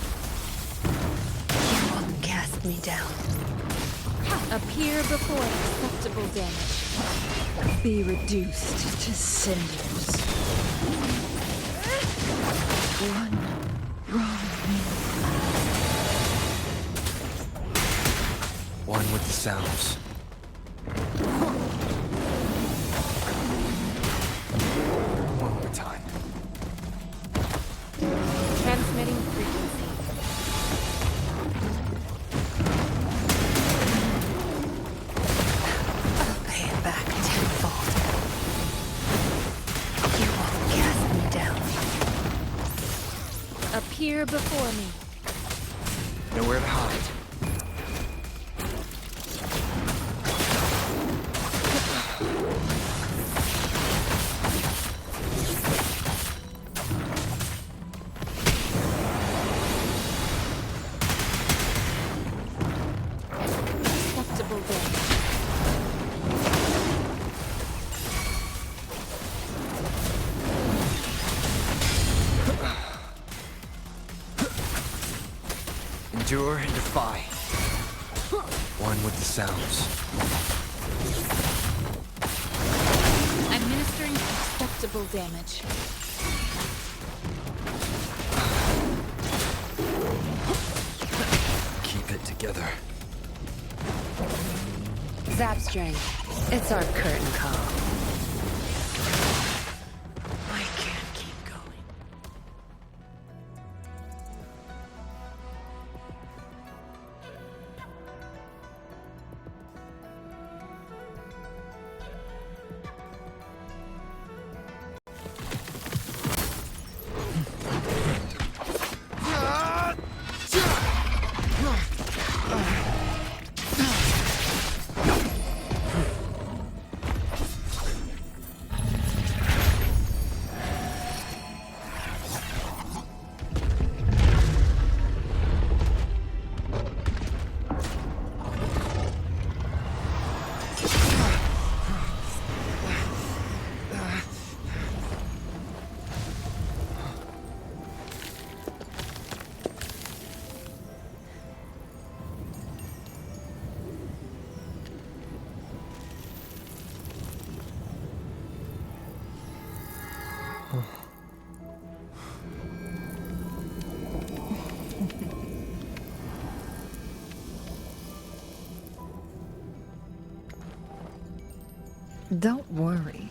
You won't cast me down. Appear before acceptable damage. Be reduced to cinders. One wrong move. One with the sounds. One more time. Transmitting frequency. I'll pay it back tenfold. You won't cast me down. Appear before me. Nowhere to hide. Acceptable damage. Endure and defy. One with the sounds. Administering acceptable damage. Keep it together. Zap string. It's our curtain call. I can't keep going. Don't worry.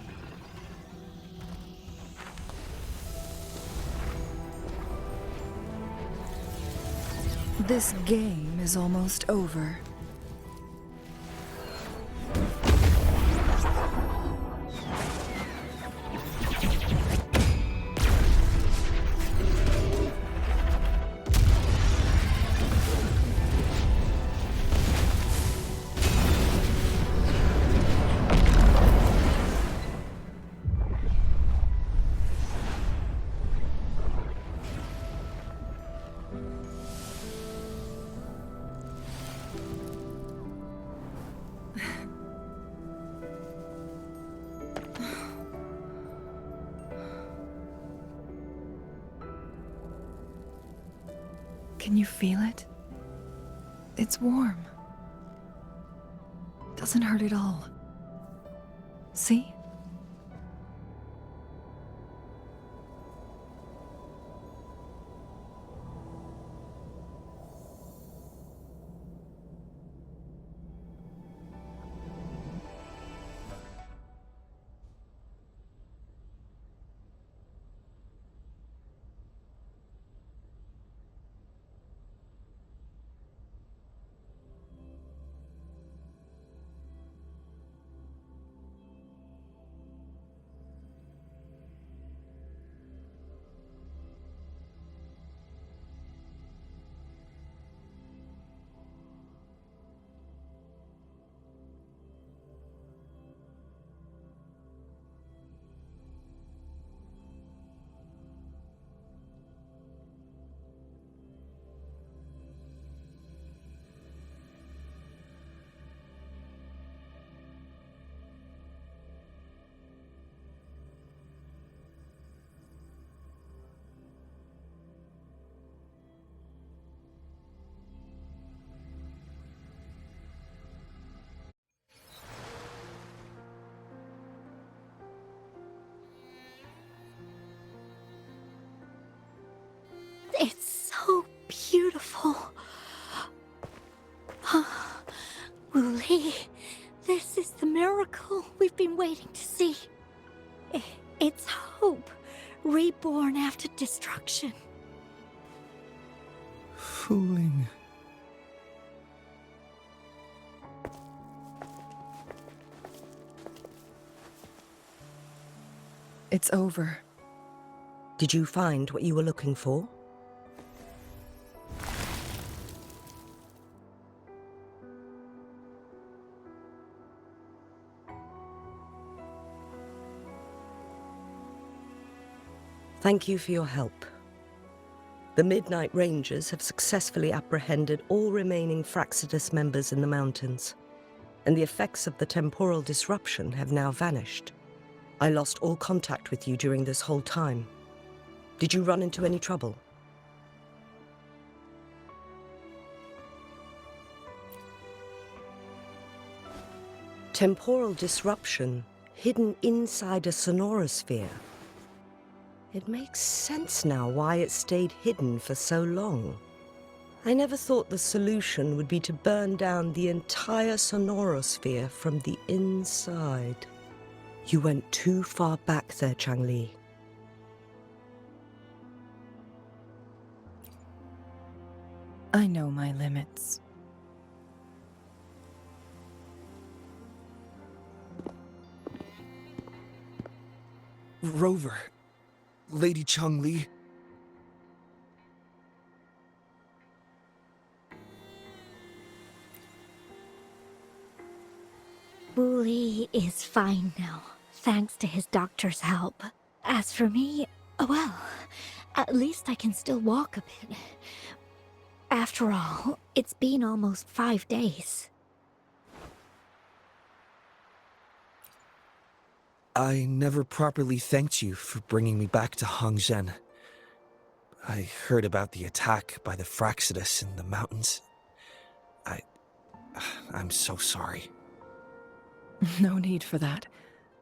This game is almost over. Can you feel it? It's warm. Doesn't hurt at all. See? It's so beautiful. Wooly, this is the miracle we've been waiting to see. It's hope, reborn after destruction. Fooling. It's over. Did you find what you were looking for? Thank you for your help. The Midnight Rangers have successfully apprehended all remaining Fraxidus members in the mountains, and the effects of the temporal disruption have now vanished. I lost all contact with you during this whole time. Did you run into any trouble? Temporal disruption hidden inside a sonorosphere. It makes sense now why it stayed hidden for so long. I never thought the solution would be to burn down the entire sonorosphere from the inside. You went too far back there, Changli. I know my limits. Rover. Lady Changli. Wooly is fine now, thanks to his doctor's help. As for me, well, at least I can still walk a bit. After all, it's been almost 5 days. I never properly thanked you for bringing me back to Hongzhen. I heard about the attack by the Fraxidus in the mountains. I'm so sorry. No need for that.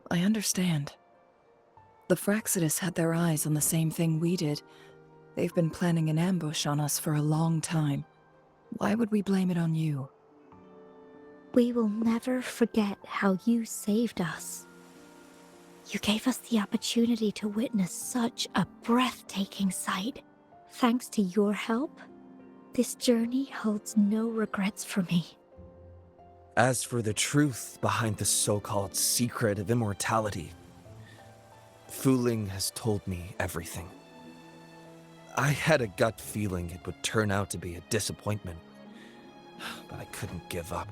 I understand. The Fraxidus had their eyes on the same thing we did. They've been planning an ambush on us for a long time. Why would we blame it on you? We will never forget how you saved us. You gave us the opportunity to witness such a breathtaking sight. Thanks to your help, this journey holds no regrets for me. As for the truth behind the so-called secret of immortality, Wuthering has told me everything. I had a gut feeling it would turn out to be a disappointment, but I couldn't give up.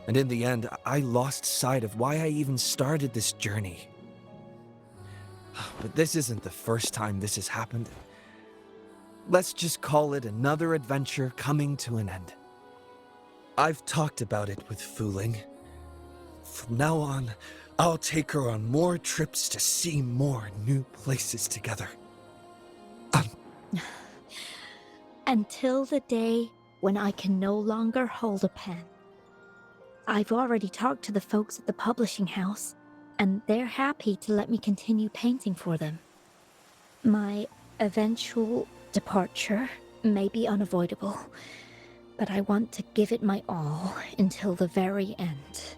And in the end, I lost sight of why I even started this journey. But this isn't the first time this has happened. Let's just call it another adventure coming to an end. I've talked about it with Wuthering. From now on, I'll take her on more trips to see more new places together. Until the day when I can no longer hold a pen. I've already talked to the folks at the publishing house, and they're happy to let me continue painting for them. My eventual departure may be unavoidable, but I want to give it my all until the very end.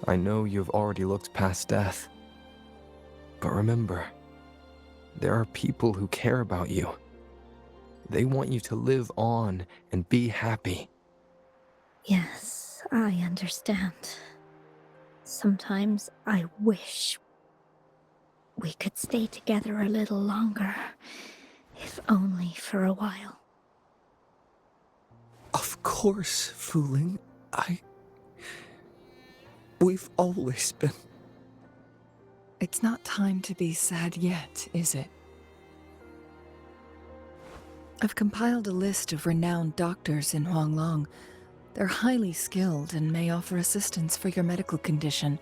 I know you've already looked past death. But remember, there are people who care about you. They want you to live on and be happy. Yes, I understand. Sometimes I wish we could stay together a little longer, if only for a while. Of course, Wuthering. We've always been... It's not time to be sad yet, is it? I've compiled a list of renowned doctors in Huanglong. They're highly skilled and may offer assistance for your medical condition,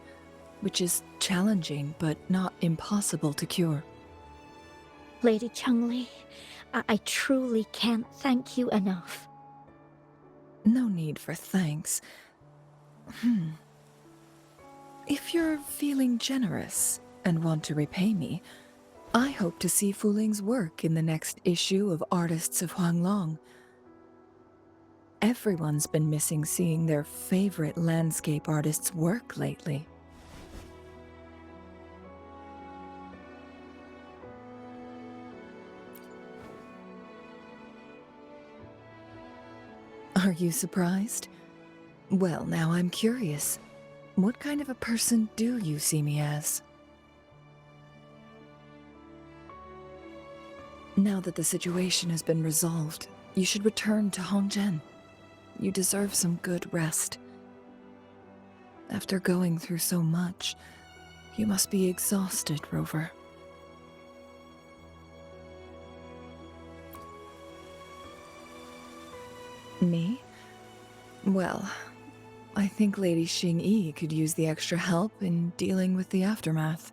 which is challenging but not impossible to cure. Lady Changli, I truly can't thank you enough. No need for thanks. If you're feeling generous and want to repay me, I hope to see Fu Ling's work in the next issue of Artists of Huanglong. Everyone's been missing seeing their favorite landscape artists work lately. Are you surprised? Well, now I'm curious. What kind of a person do you see me as? Now that the situation has been resolved, you should return to Hongzhen. You deserve some good rest. After going through so much, you must be exhausted, Rover. Me? Well, I think Lady Xing-Yi could use the extra help in dealing with the aftermath.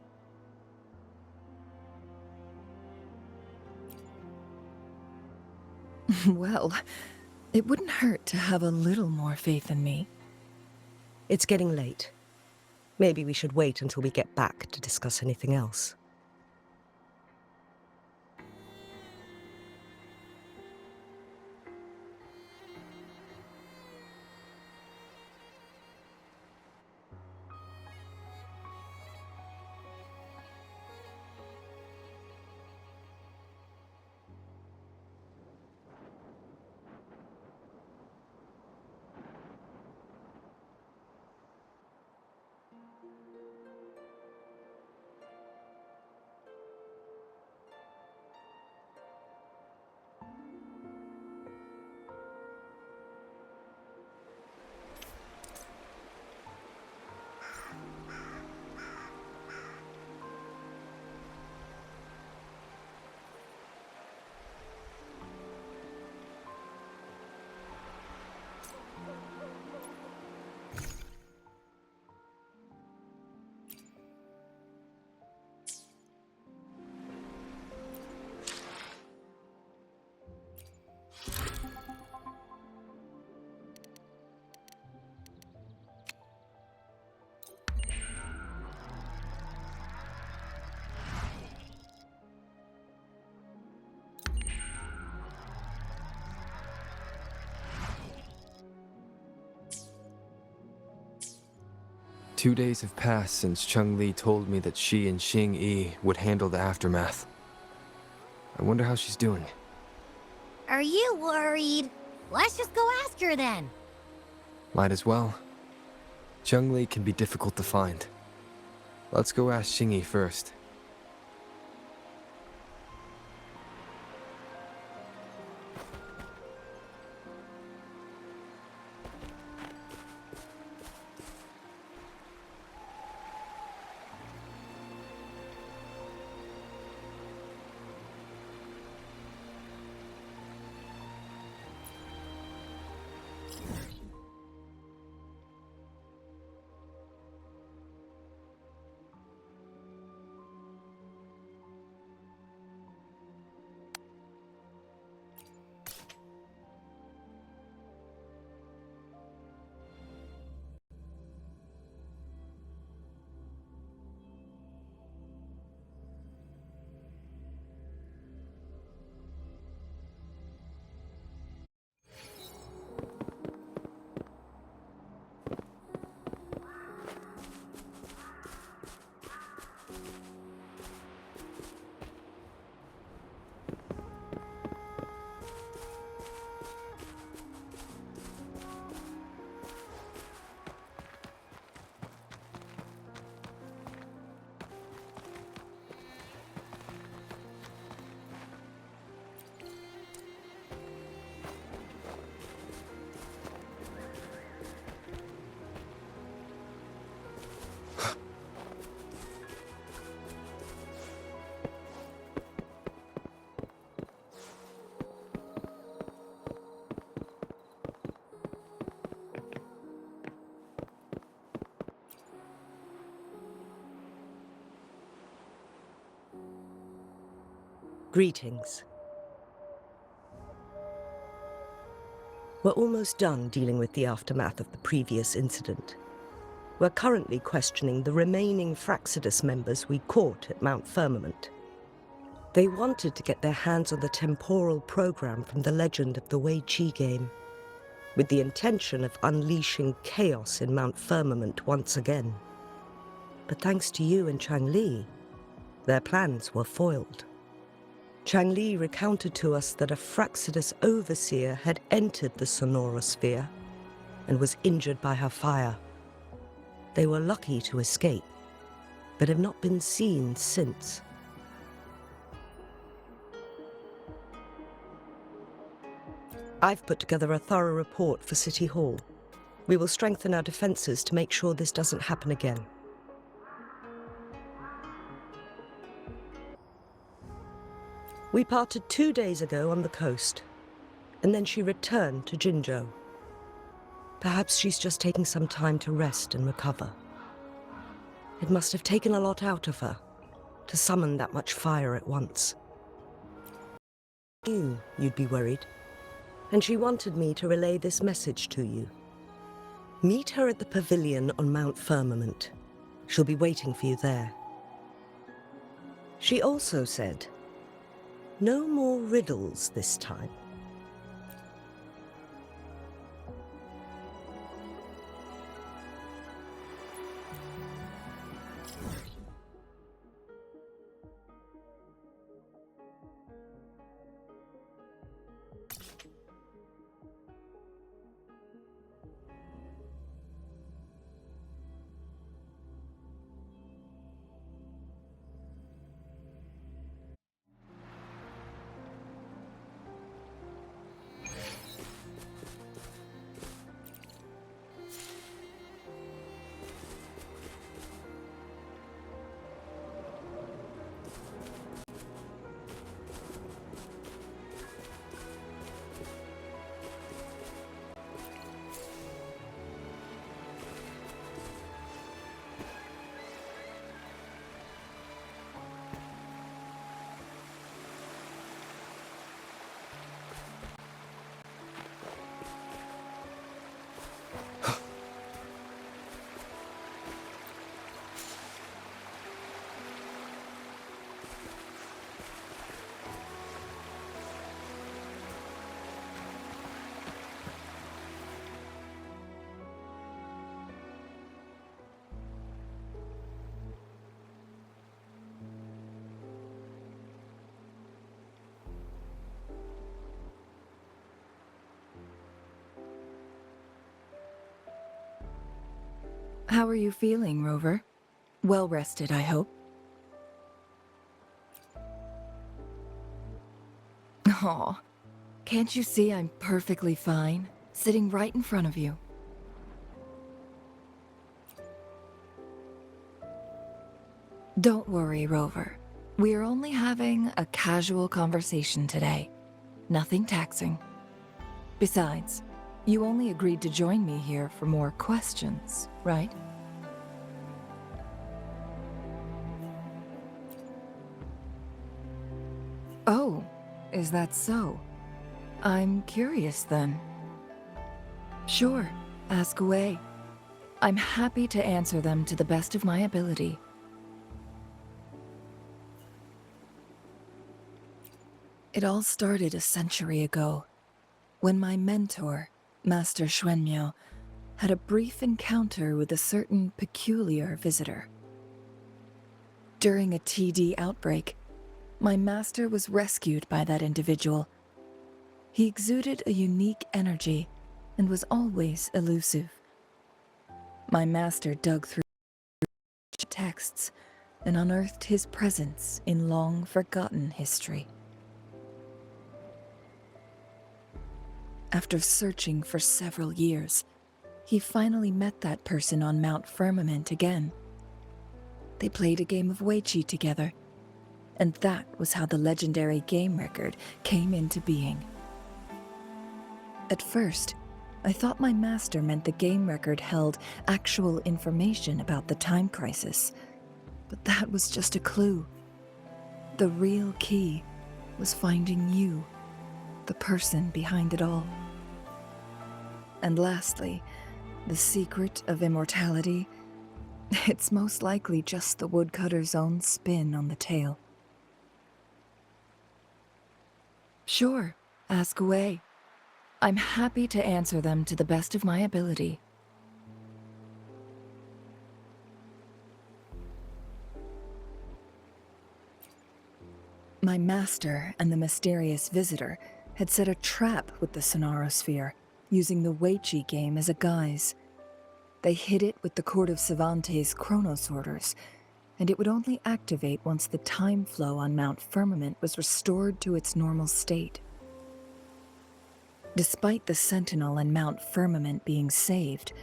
Well, it wouldn't hurt to have a little more faith in me. It's getting late. Maybe we should wait until we get back to discuss anything else. Two days have passed since Changli told me that she and Xing-Yi would handle the aftermath. I wonder how she's doing. Are you worried? Let's just go ask her then. Might as well. Changli can be difficult to find. Let's go ask Xing-Yi first. Greetings. We're almost done dealing with the aftermath of the previous incident. We're currently questioning the remaining Fraxidus members we caught at Mount Firmament. They wanted to get their hands on the temporal program from the legend of the Wei Qi game, with the intention of unleashing chaos in Mount Firmament once again. But thanks to you and Changli, their plans were foiled. Changli recounted to us that a Fraxidus overseer had entered the Sonora sphere and was injured by her fire. They were lucky to escape, but have not been seen since. I've put together a thorough report for City Hall. We will strengthen our defenses to make sure this doesn't happen again. We parted 2 days ago on the coast, and then she returned to Jinzhou. Perhaps she's just taking some time to rest and recover. It must have taken a lot out of her to summon that much fire at once. I knew you'd be worried, and she wanted me to relay this message to you. Meet her at the pavilion on Mount Firmament. She'll be waiting for you there. She also said, no more riddles this time. How are you feeling, Rover? Well rested, I hope. Aw, can't you see I'm perfectly fine, sitting right in front of you? Don't worry, Rover. We're only having a casual conversation today. Nothing taxing. Besides, you only agreed to join me here for more questions, right? Oh, is that so? I'm curious then. Sure, ask away. I'm happy to answer them to the best of my ability. It all started a century ago, when my mentor, Master Xuanmiao, had a brief encounter with a certain peculiar visitor. During a TD outbreak, my master was rescued by that individual. He exuded a unique energy and was always elusive. My master dug through texts and unearthed his presence in long-forgotten history. After searching for several years, he finally met that person on Mount Firmament again. They played a game of Wei Qi together, and that was how the legendary game record came into being. At first, I thought my master meant the game record held actual information about the time crisis, but that was just a clue. The real key was finding you, the person behind it all. And lastly, the secret of immortality. It's most likely just the woodcutter's own spin on the tale. Sure, ask away. I'm happy to answer them to the best of my ability. My master and the mysterious visitor had set a trap with the Sonarosphere, using the Weiqi game as a guise. They hid it with the Court of Savante's Chronos orders, and it would only activate once the time flow on Mount Firmament was restored to its normal state. Despite the Sentinel and Mount Firmament being saved,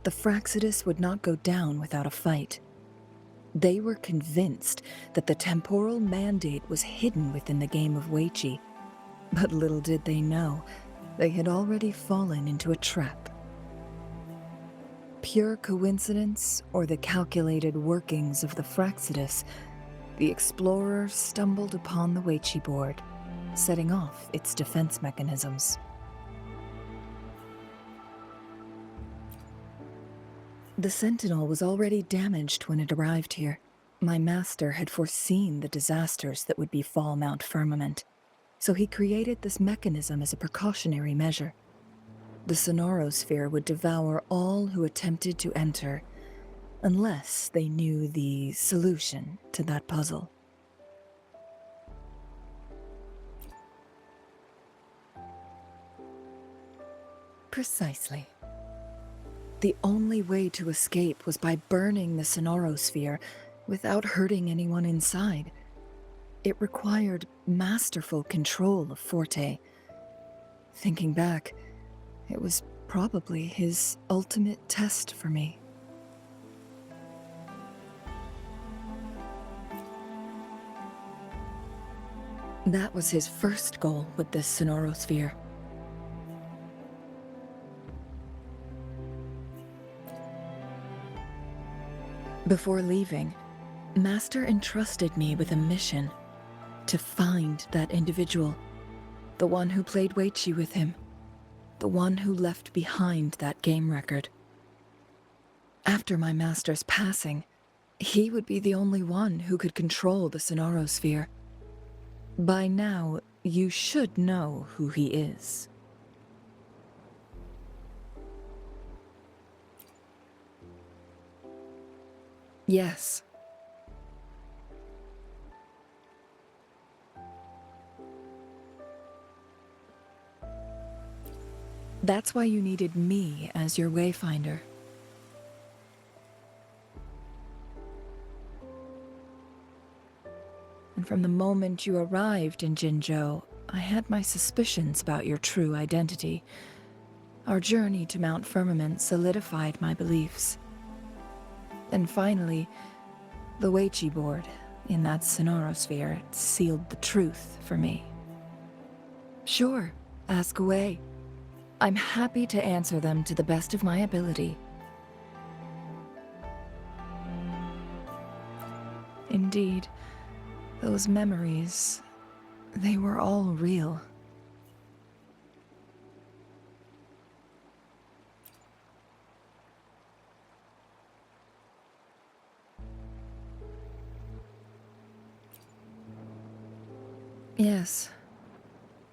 the Fraxidus would not go down without a fight. They were convinced that the temporal mandate was hidden within the game of Weiqi, but little did they know, they had already fallen into a trap. Pure coincidence or the calculated workings of the Fraxidus, the explorer stumbled upon the Weiqi board, setting off its defense mechanisms. The Sentinel was already damaged when it arrived here. My master had foreseen the disasters that would befall Mount Firmament, so he created this mechanism as a precautionary measure. The Sonarosphere would devour all who attempted to enter, unless they knew the solution to that puzzle. Precisely. The only way to escape was by burning the Sonarosphere without hurting anyone inside. It required masterful control of Forte. Thinking back, it was probably his ultimate test for me. That was his first goal with this Sonarosphere. Before leaving, Master entrusted me with a mission to find that individual, the one who played Weiqi with him, the one who left behind that game record. After my master's passing, he would be the only one who could control the Sonarosphere. By now, you should know who he is. Yes. That's why you needed me as your wayfinder. And from the moment you arrived in Jinzhou, I had my suspicions about your true identity. Our journey to Mount Firmament solidified my beliefs. And finally, the Weiqi board in that Sonarosphere sealed the truth for me. Sure, ask away. I'm happy to answer them to the best of my ability. Indeed, those memories, they were all real. Yes,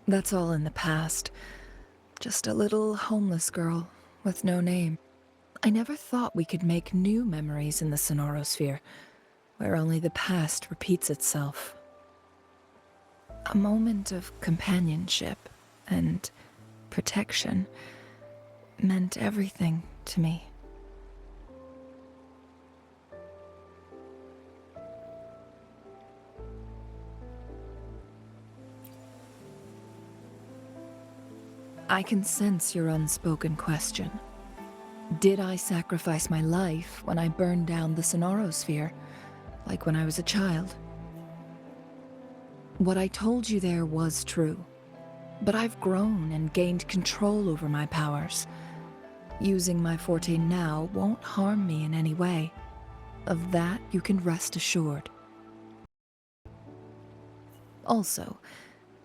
that's all in the past. Just a little homeless girl with no name. I never thought we could make new memories in the Sonarosphere, where only the past repeats itself. A moment of companionship and protection meant everything to me. I can sense your unspoken question. Did I sacrifice my life when I burned down the Sonarosphere, like when I was a child? What I told you there was true, but I've grown and gained control over my powers. Using my forte now won't harm me in any way. Of that you can rest assured. Also,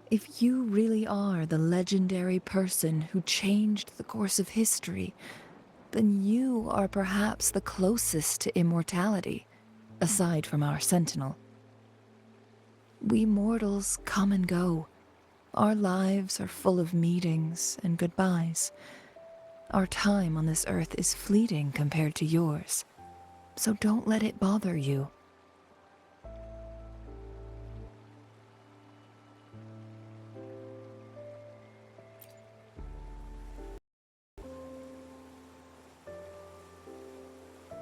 If you really are the legendary person who changed the course of history, then you are perhaps the closest to immortality, aside from our sentinel. We mortals come and go. Our lives are full of meetings and goodbyes. Our time on this earth is fleeting compared to yours, so don't let it bother you.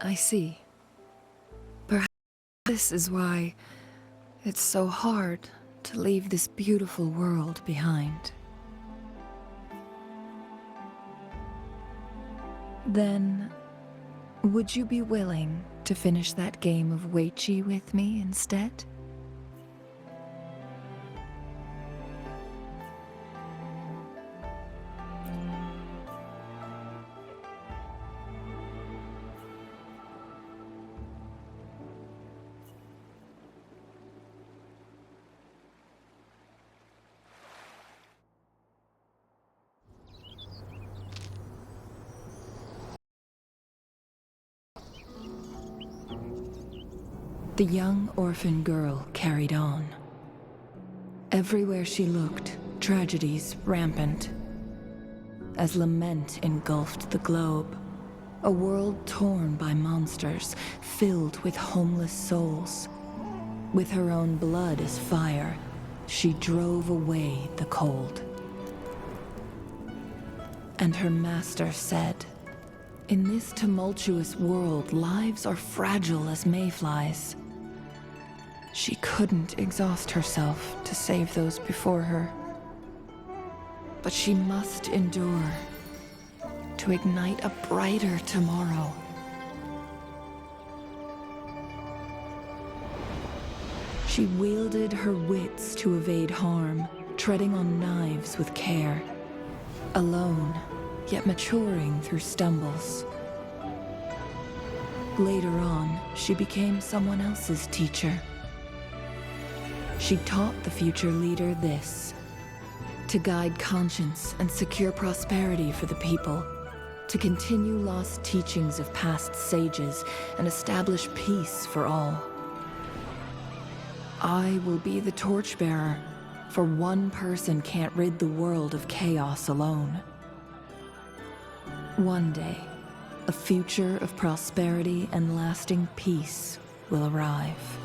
I see. Perhaps this is why it's so hard to leave this beautiful world behind. Then, would you be willing to finish that game of Weiqi with me instead? The young orphan girl carried on. Everywhere she looked, tragedies rampant. As lament engulfed the globe, a world torn by monsters, filled with homeless souls. With her own blood as fire, she drove away the cold. And her master said, "In this tumultuous world, lives are fragile as mayflies." She couldn't exhaust herself to save those before her. But she must endure to ignite a brighter tomorrow. She wielded her wits to evade harm, treading on knives with care. Alone, yet maturing through stumbles. Later on, she became someone else's teacher. She taught the future leader this: to guide conscience and secure prosperity for the people, to continue lost teachings of past sages and establish peace for all. I will be the torchbearer, for one person can't rid the world of chaos alone. One day, a future of prosperity and lasting peace will arrive.